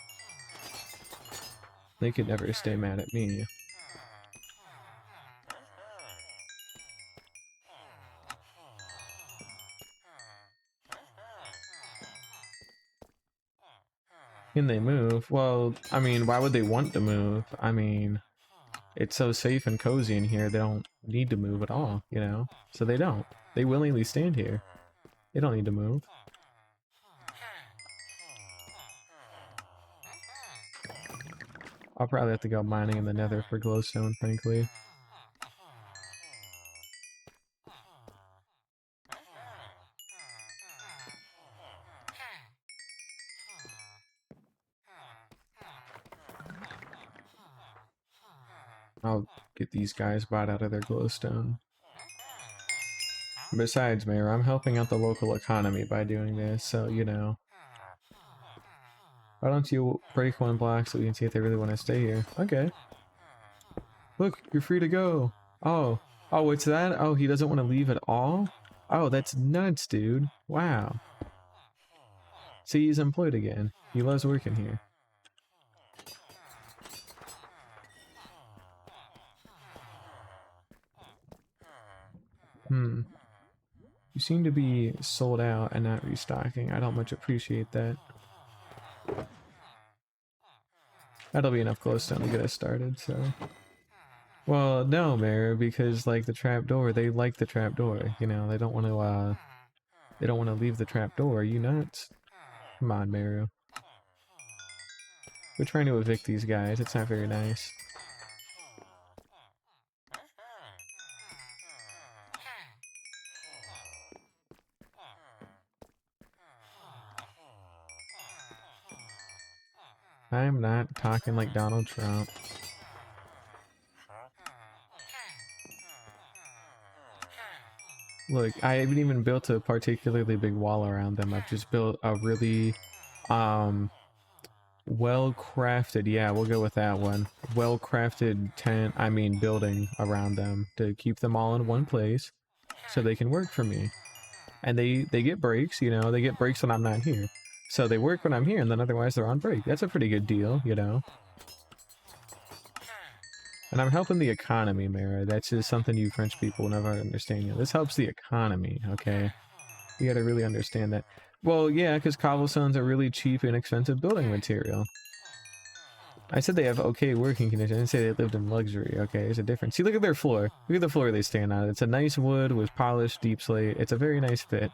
They could never stay mad at me. Can they move? Well, I mean, why would they want to move? I mean, it's so safe and cozy in here, they don't need to move at all, you know? So they don't. They willingly stand here. They don't need to move. I'll probably have to go mining in the nether for glowstone, frankly. I'll get these guys bought out of their glowstone. Besides, Mayor, I'm helping out the local economy by doing this, so, you know. Why don't you break 1 block so we can see if they really want to stay here? Okay. Look, you're free to go. Oh. Oh, it's that? Oh, he doesn't want to leave at all? Oh, that's nuts, dude. Wow. See, he's employed again. He loves working here. You seem to be sold out and not restocking. I don't much appreciate that. That'll be enough glowstone to get us started, so... Well, no, Mayor, because, like, the trapdoor, they like the trapdoor, you know? They don't want to, they don't want to leave the trapdoor. Are you nuts? Come on, Mario. We're trying to evict these guys. It's not very nice. I'm not talking like Donald Trump. Look, I haven't even built a particularly big wall around them. I've just built a really, Well-crafted, yeah, we'll go with that one. Well-crafted building around them to keep them all in one place so they can work for me. And they get breaks, you know, they get breaks when I'm not here. So they work when I'm here, and then otherwise they're on break. That's a pretty good deal, you know? And I'm helping the economy, Mara. That's just something you French people will never understand. You know, this helps the economy, okay? You gotta really understand that. Well, yeah, because cobblestone's a really cheap, inexpensive building material. I said they have okay working conditions. I didn't say they lived in luxury, okay? There's a difference. See, look at their floor. Look at the floor they stand on. It's a nice wood with polished deep slate. It's a very nice fit.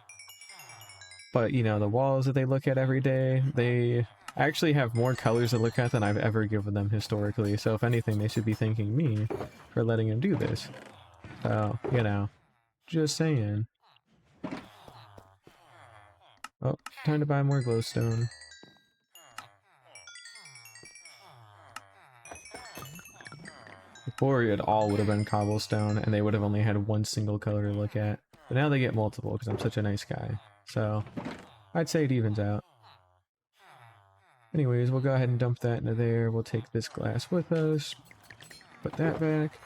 But, you know, the walls that they look at every day, they actually have more colors to look at than I've ever given them historically. So if anything, they should be thanking me for letting them do this. So, you know, just saying. Oh, time to buy more glowstone. Before it all would have been cobblestone, and they would have only had one single color to look at. But now they get multiple, because I'm such a nice guy. So, I'd say it evens out. Anyways, we'll go ahead and dump that into there. We'll take this glass with us. Put that back.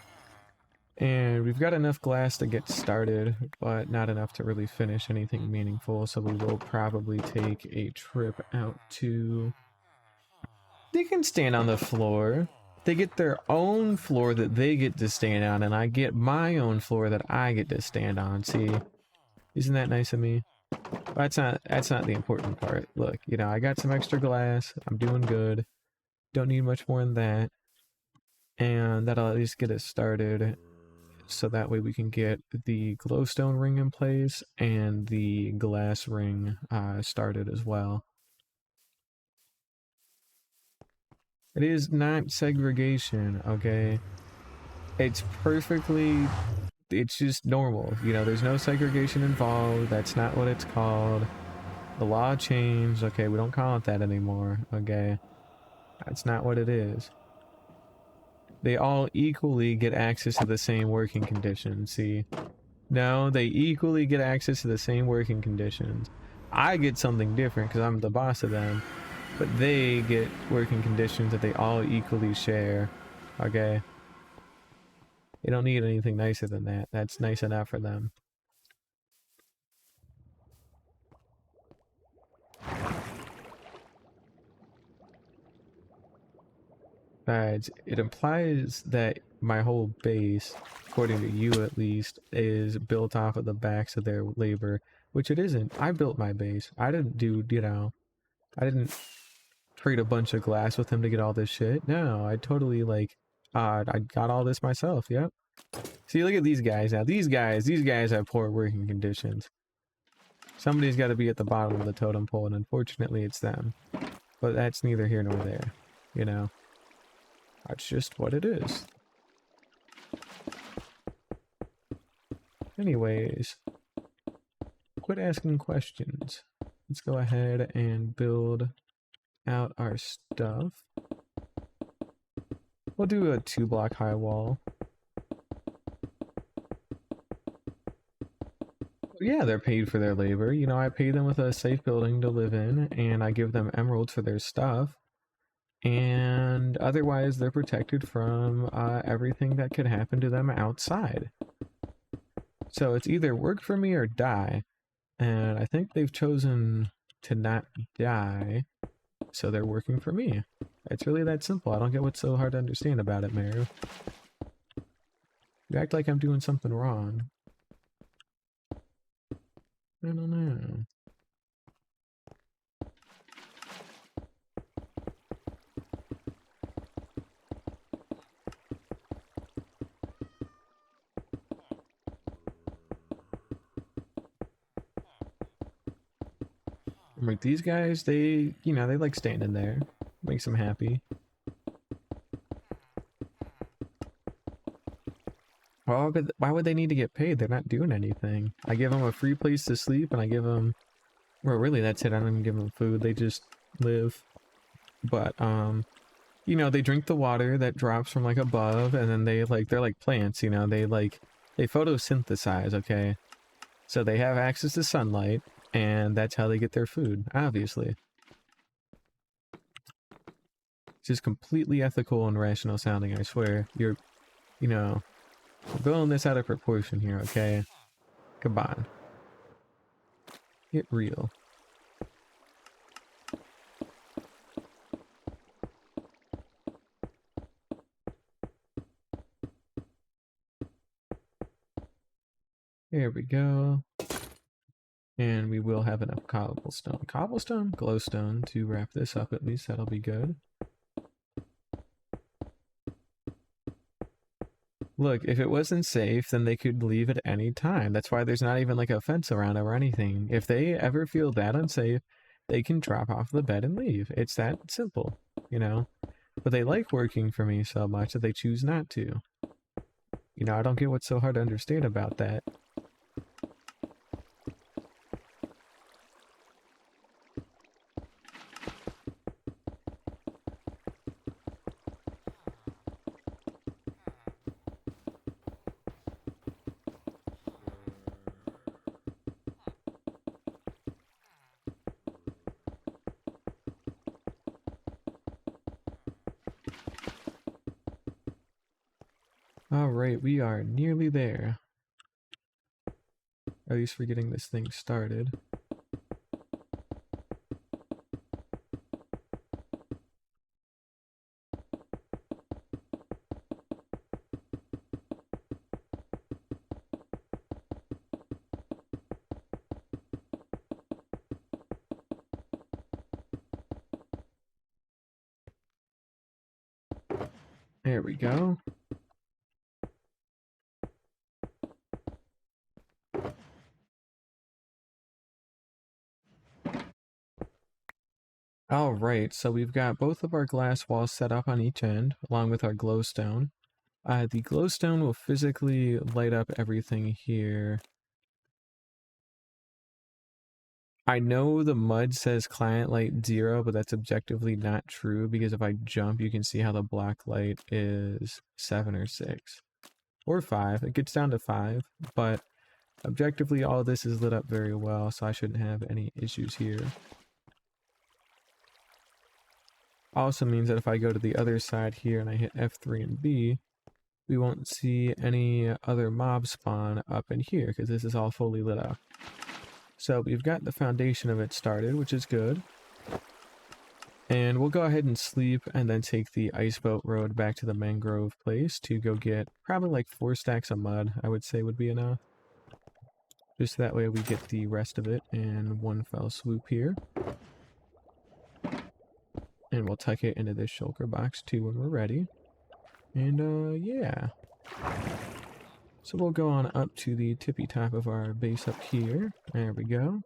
And we've got enough glass to get started, but not enough to really finish anything meaningful, so we will probably take a trip out to... They can stand on the floor. They get their own floor that they get to stand on, and I get my own floor that I get to stand on. See? Isn't that nice of me? That's not the important part. Look, you know, I got some extra glass. I'm doing good. Don't need much more than that. And that'll at least get us started. So that way we can get the glowstone ring in place and the glass ring started as well. It is not segregation, okay? It's perfectly... It's just normal. You know, there's no segregation involved. That's not what it's called. The law changed. Okay, we don't call it that anymore, okay? That's not what it is. They all equally get access to the same working conditions, see? No, they equally get access to the same working conditions. I get something different because I'm the boss of them. But they get working conditions that they all equally share, okay? They don't need anything nicer than that. That's nice enough for them. Besides, it implies that my whole base, according to you at least, is built off of the backs of their labor, which it isn't. I built my base. I didn't do, you know, I didn't trade a bunch of glass with him to get all this shit. No, I totally, like, I got all this myself, yep. See, look at these guys now. These guys have poor working conditions. Somebody's got to be at the bottom of the totem pole, and unfortunately it's them. But that's neither here nor there, you know. That's just what it is. Anyways, quit asking questions. Let's go ahead and build out our stuff. We'll do a 2-block high wall. Yeah, they're paid for their labor. You know, I pay them with a safe building to live in, and I give them emeralds for their stuff. And otherwise, they're protected from everything that could happen to them outside. So it's either work for me or die. And I think they've chosen to not die, so they're working for me. It's really that simple. I don't get what's so hard to understand about it, Maru. You act like I'm doing something wrong. I don't know. I'm like, these guys, they, you know, they like standing there. Makes them happy. Why would they need to get paid? They're not doing anything. I give them a free place to sleep, and I give them... Well, really, that's it. I don't even give them food. They just live. But, you know, they drink the water that drops from, like, above, and then they're like plants, you know? They photosynthesize, okay? So they have access to sunlight, and that's how they get their food, obviously. Just completely ethical and rational sounding, I swear. You're, you know, blowing this out of proportion here, okay? Come on. Get real. There we go. And we will have enough cobblestone. Cobblestone? Glowstone to wrap this up at least. That'll be good. Look, if it wasn't safe, then they could leave at any time. That's why there's not even like a fence around it or anything. If they ever feel that unsafe, they can drop off the bed and leave. It's that simple, you know? But they like working for me so much that they choose not to. You know, I don't get what's so hard to understand about that. Alright, we are nearly there. At least for getting this thing started. There we go. Alright, so we've got both of our glass walls set up on each end, along with our glowstone. The glowstone will physically light up everything here. I know the mud says client light 0, but that's objectively not true, because if I jump, you can see how the black light is 7 or 6. Or 5. It gets down to 5, but objectively all this is lit up very well, so I shouldn't have any issues here. Also means that if I go to the other side here and I hit F3 and B, we won't see any other mob spawn up in here because this is all fully lit up. So we've got the foundation of it started, which is good. And we'll go ahead and sleep and then take the iceboat road back to the mangrove place to go get probably like 4 stacks of mud, I would say would be enough. Just that way we get the rest of it in one fell swoop here. And we'll tuck it into this shulker box too when we're ready. And yeah. So we'll go on up to the tippy top of our base up here. There we go.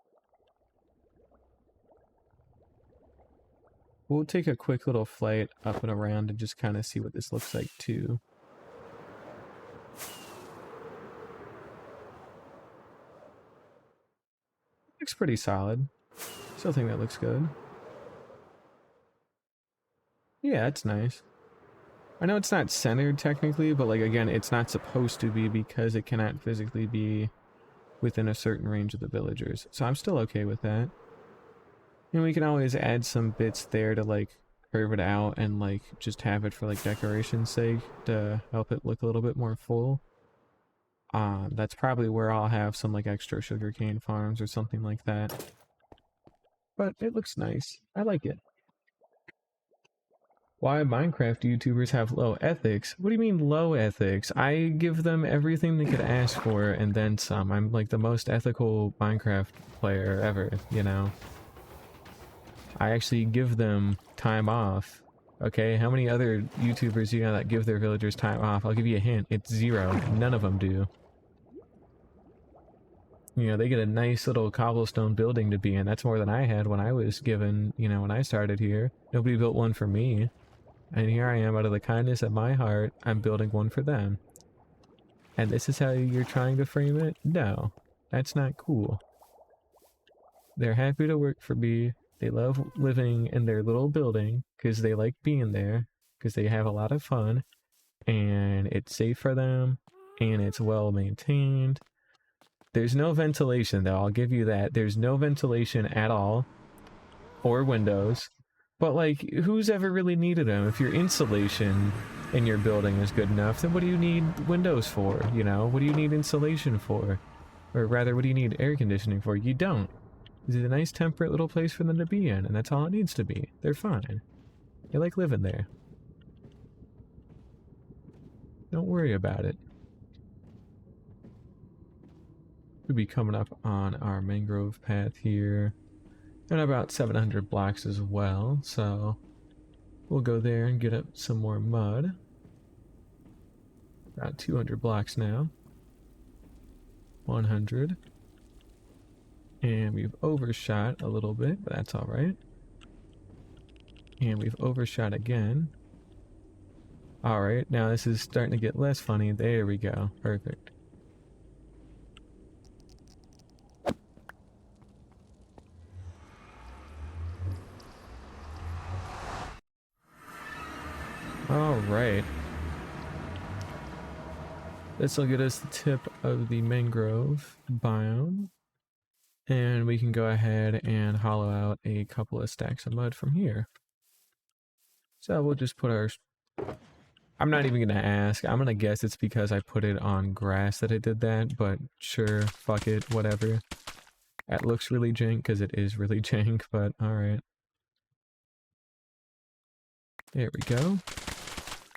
We'll take a quick little flight up and around and just kind of see what this looks like too. Looks pretty solid. Still think that looks good. Yeah, that's nice. I know it's not centered technically, but like again, it's not supposed to be because it cannot physically be within a certain range of the villagers. So I'm still okay with that. And we can always add some bits there to like curve it out and like just have it for like decoration's sake to help it look a little bit more full. That's probably where I'll have some like extra sugarcane farms or something like that. But it looks nice. I like it. Why Minecraft YouTubers have low ethics? What do you mean low ethics? I give them everything they could ask for and then some. I'm like the most ethical Minecraft player ever, you know? I actually give them time off. Okay, how many other YouTubers do you know that give their villagers time off? I'll give you a hint. It's 0. None of them do. You know, they get a nice little cobblestone building to be in. That's more than I had when I was given, you know, when I started here. Nobody built one for me. And here I am, out of the kindness of my heart, I'm building one for them. And this is how you're trying to frame it? No, that's not cool. They're happy to work for me. They love living in their little building because they like being there, because they have a lot of fun, and it's safe for them, and it's well maintained. There's no ventilation though, I'll give you that. There's no ventilation at all, or windows. But like, who's ever really needed them? If your insulation in your building is good enough, then what do you need windows for? You know, what do you need insulation for? Or rather, what do you need air conditioning for? You don't. This is a nice temperate little place for them to be in, and that's all it needs to be. They're fine. They like living there. Don't worry about it. We'll be coming up on our mangrove path here. And about 700 blocks as well, so we'll go there and get up some more mud. About 200 blocks now. 100. And we've overshot a little bit, but that's alright. And we've overshot again. Alright, now this is starting to get less funny. There we go. Perfect. Alright. This will get us the tip of the mangrove biome. And we can go ahead and hollow out a couple of stacks of mud from here. So we'll just put our... I'm not even going to ask. I'm going to guess it's because I put it on grass that it did that, but sure, fuck it, whatever. That looks really jank because it is really jank, but alright. There we go.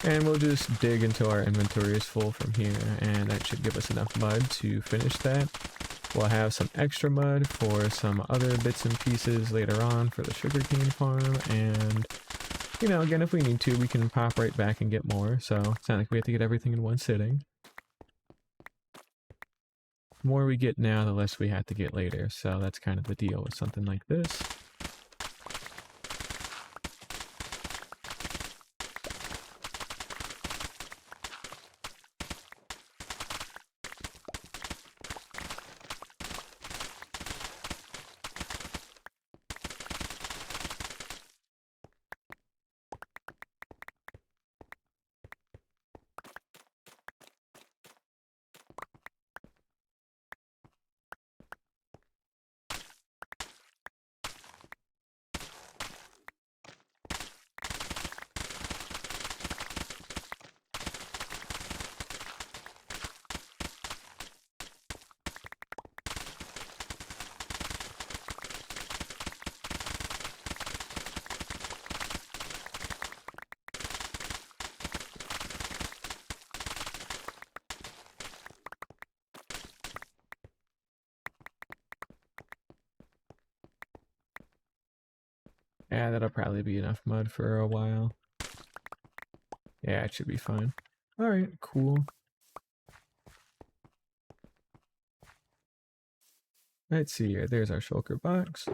And we'll just dig until our inventory is full from here, and that should give us enough mud to finish that. We'll have some extra mud for some other bits and pieces later on for the sugarcane farm, and, you know, again, if we need to, we can pop right back and get more, so it's not like we have to get everything in one sitting. The more we get now, the less we have to get later, so that's kind of the deal with something like this. Yeah, that'll probably be enough mud for a while. Yeah, it should be fine. Alright, cool. Let's see here. There's our shulker box.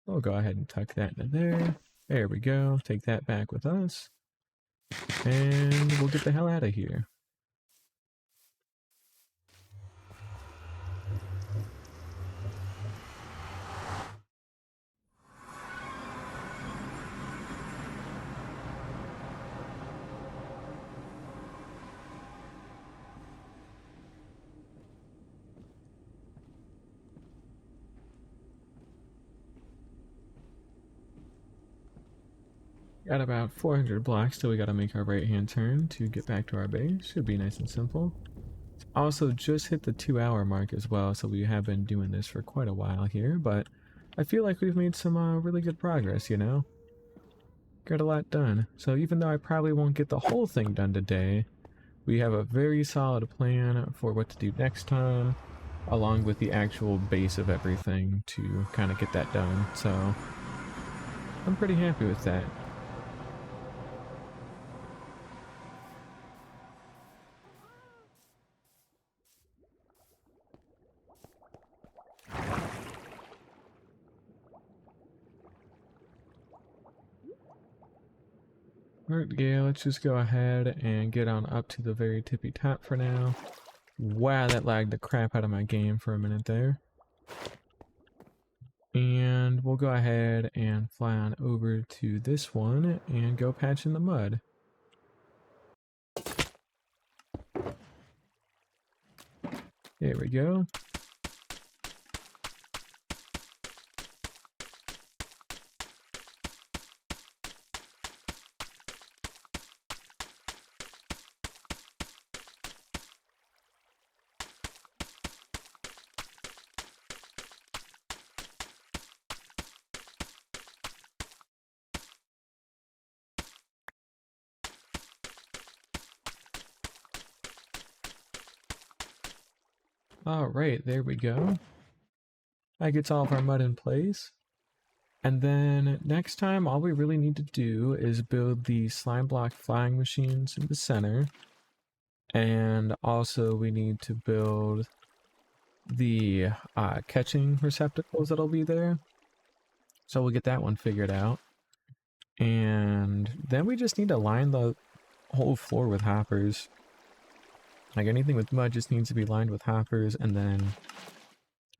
We'll go ahead and tuck that into there. There we go. Take that back with us. And we'll get the hell out of here. Got about 400 blocks till we gotta make our right hand turn to get back to our base. Should be nice and simple. Also just hit the 2-hour mark as well, so we have been doing this for quite a while here, but I feel like we've made some really good progress, you know? Got a lot done. So even though I probably won't get the whole thing done today, we have a very solid plan for what to do next time, along with the actual base of everything to kind of get that done. So I'm pretty happy with that. Alright, yeah, let's just go ahead and get on up to the very tippy top for now. Wow, that lagged the crap out of my game for a minute there. And we'll go ahead and fly on over to this one and go patch in the mud. There we go. Alright, there we go. That gets all of our mud in place. And then next time, all we really need to do is build the slime block flying machines in the center. And also we need to build the catching receptacles that'll be there. So we'll get that one figured out. And then we just need to line the whole floor with hoppers. Like anything with mud just needs to be lined with hoppers, and then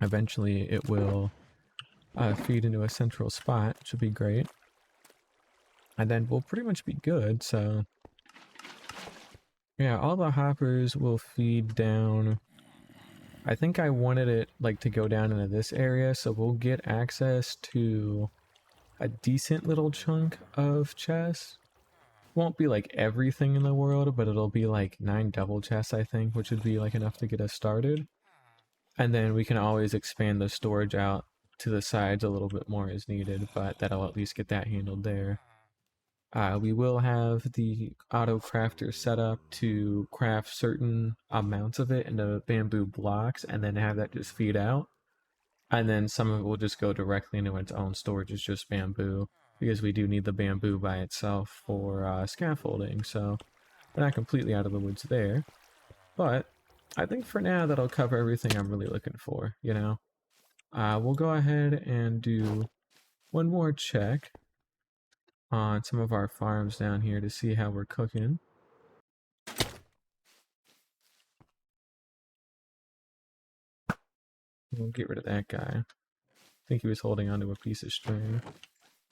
eventually it will feed into a central spot, which will be great. And then we'll pretty much be good, so... yeah, all the hoppers will feed down. I think I wanted it like to go down into this area, so we'll get access to a decent little chunk of chests. Won't be like everything in the world, but it'll be like 9 double chests, I think, which would be like enough to get us started. And then we can always expand the storage out to the sides a little bit more as needed, but that'll at least get that handled there. We will have the auto crafter set up to craft certain amounts of it into bamboo blocks and then have that just feed out. And then some of it will just go directly into its own storage as just bamboo, because we do need the bamboo by itself for scaffolding, so we're not completely out of the woods there. But I think for now that'll cover everything I'm really looking for, you know? We'll go ahead and do one more check on some of our farms down here to see how we're cooking. We'll get rid of that guy. I think he was holding onto a piece of string.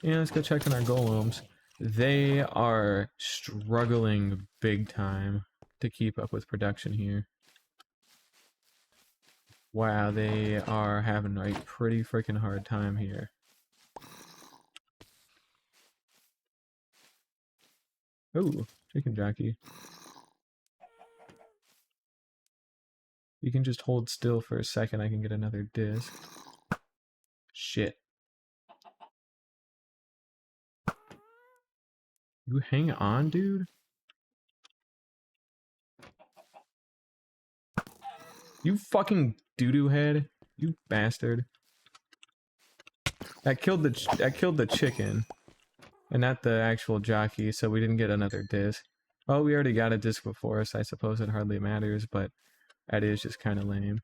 Yeah, let's go check on our golems. They are struggling big time to keep up with production here. Wow, they are having a pretty freaking hard time here. Ooh, chicken jockey. You can just hold still for a second, I can get another disc. Shit. You hang on, dude? You fucking doo-doo head. You bastard. That killed the chicken. And not the actual jockey, so we didn't get another disc. Oh, we already got a disc before, so I suppose it hardly matters, but that is just kind of lame.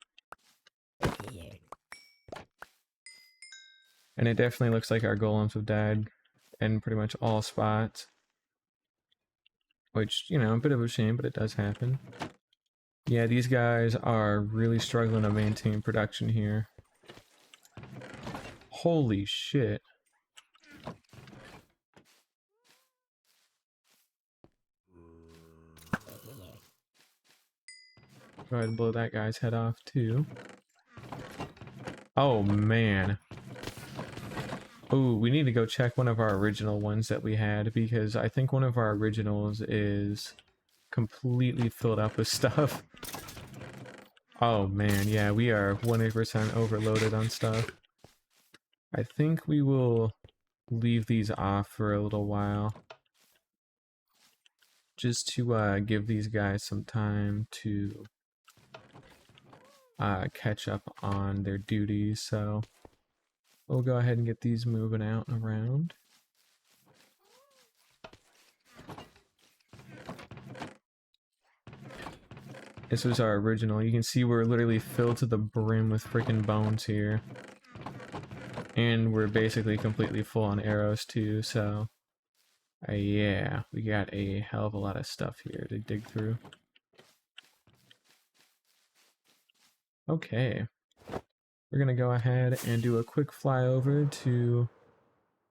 And it definitely looks like our golems have died in pretty much all spots. Which, you know, a bit of a shame, but it does happen. Yeah, these guys are really struggling to maintain production here. Holy shit. Go ahead and blow that guy's head off, too. Oh, man. Ooh, we need to go check one of our original ones that we had, because I think one of our originals is completely filled up with stuff. Oh, man, yeah, we are 100% overloaded on stuff. I think we will leave these off for a little while. Just to give these guys some time to catch up on their duties, so we'll go ahead and get these moving out and around. This was our original. You can see we're literally filled to the brim with freaking bones here. And we're basically completely full on arrows too, so... yeah, we got a hell of a lot of stuff here to dig through. Okay. We're gonna go ahead and do a quick flyover to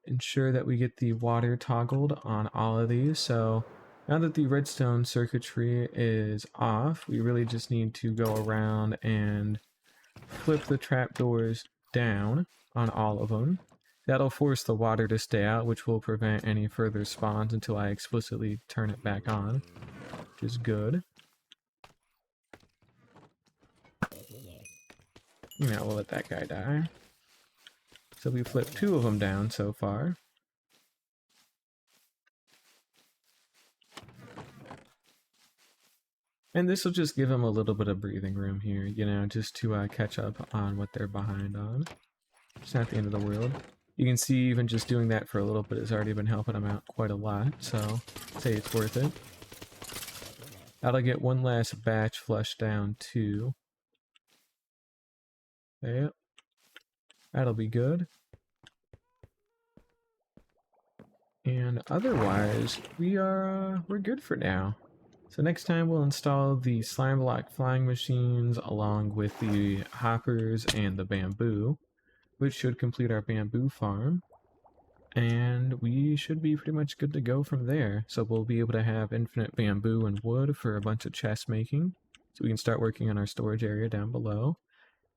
ensure that we get the water toggled on all of these. So now that the redstone circuitry is off, we really just need to go around and flip the trapdoors down on all of them. That'll force the water to stay out, which will prevent any further spawns until I explicitly turn it back on, which is good. You know, we'll let that guy die. So we flipped 2 of them down so far. And this will just give them a little bit of breathing room here, you know, just to catch up on what they're behind on. It's not the end of the world. You can see even just doing that for a little bit has already been helping them out quite a lot, so I'd say it's worth it. That'll get one last batch flushed down too. Yep. That'll be good. And otherwise, we're good for now. So next time we'll install the slime block flying machines along with the hoppers and the bamboo, which should complete our bamboo farm. And we should be pretty much good to go from there. So we'll be able to have infinite bamboo and wood for a bunch of chest making. So we can start working on our storage area down below.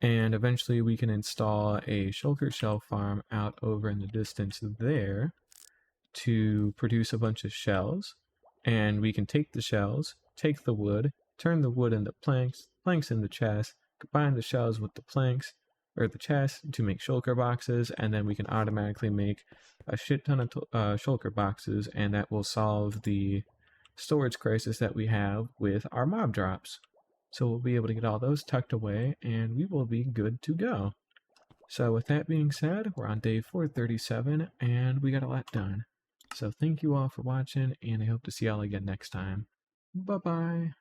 And eventually we can install a shulker shell farm out over in the distance there to produce a bunch of shells. And we can take the shells, take the wood, turn the wood into planks, planks into chests, combine the shells with the planks, or the chests to make shulker boxes, and then we can automatically make a shit ton of shulker boxes, and that will solve the storage crisis that we have with our mob drops. So we'll be able to get all those tucked away, and we will be good to go. So with that being said, we're on day 437, and we got a lot done. So thank you all for watching, and I hope to see y'all again next time. Bye-bye.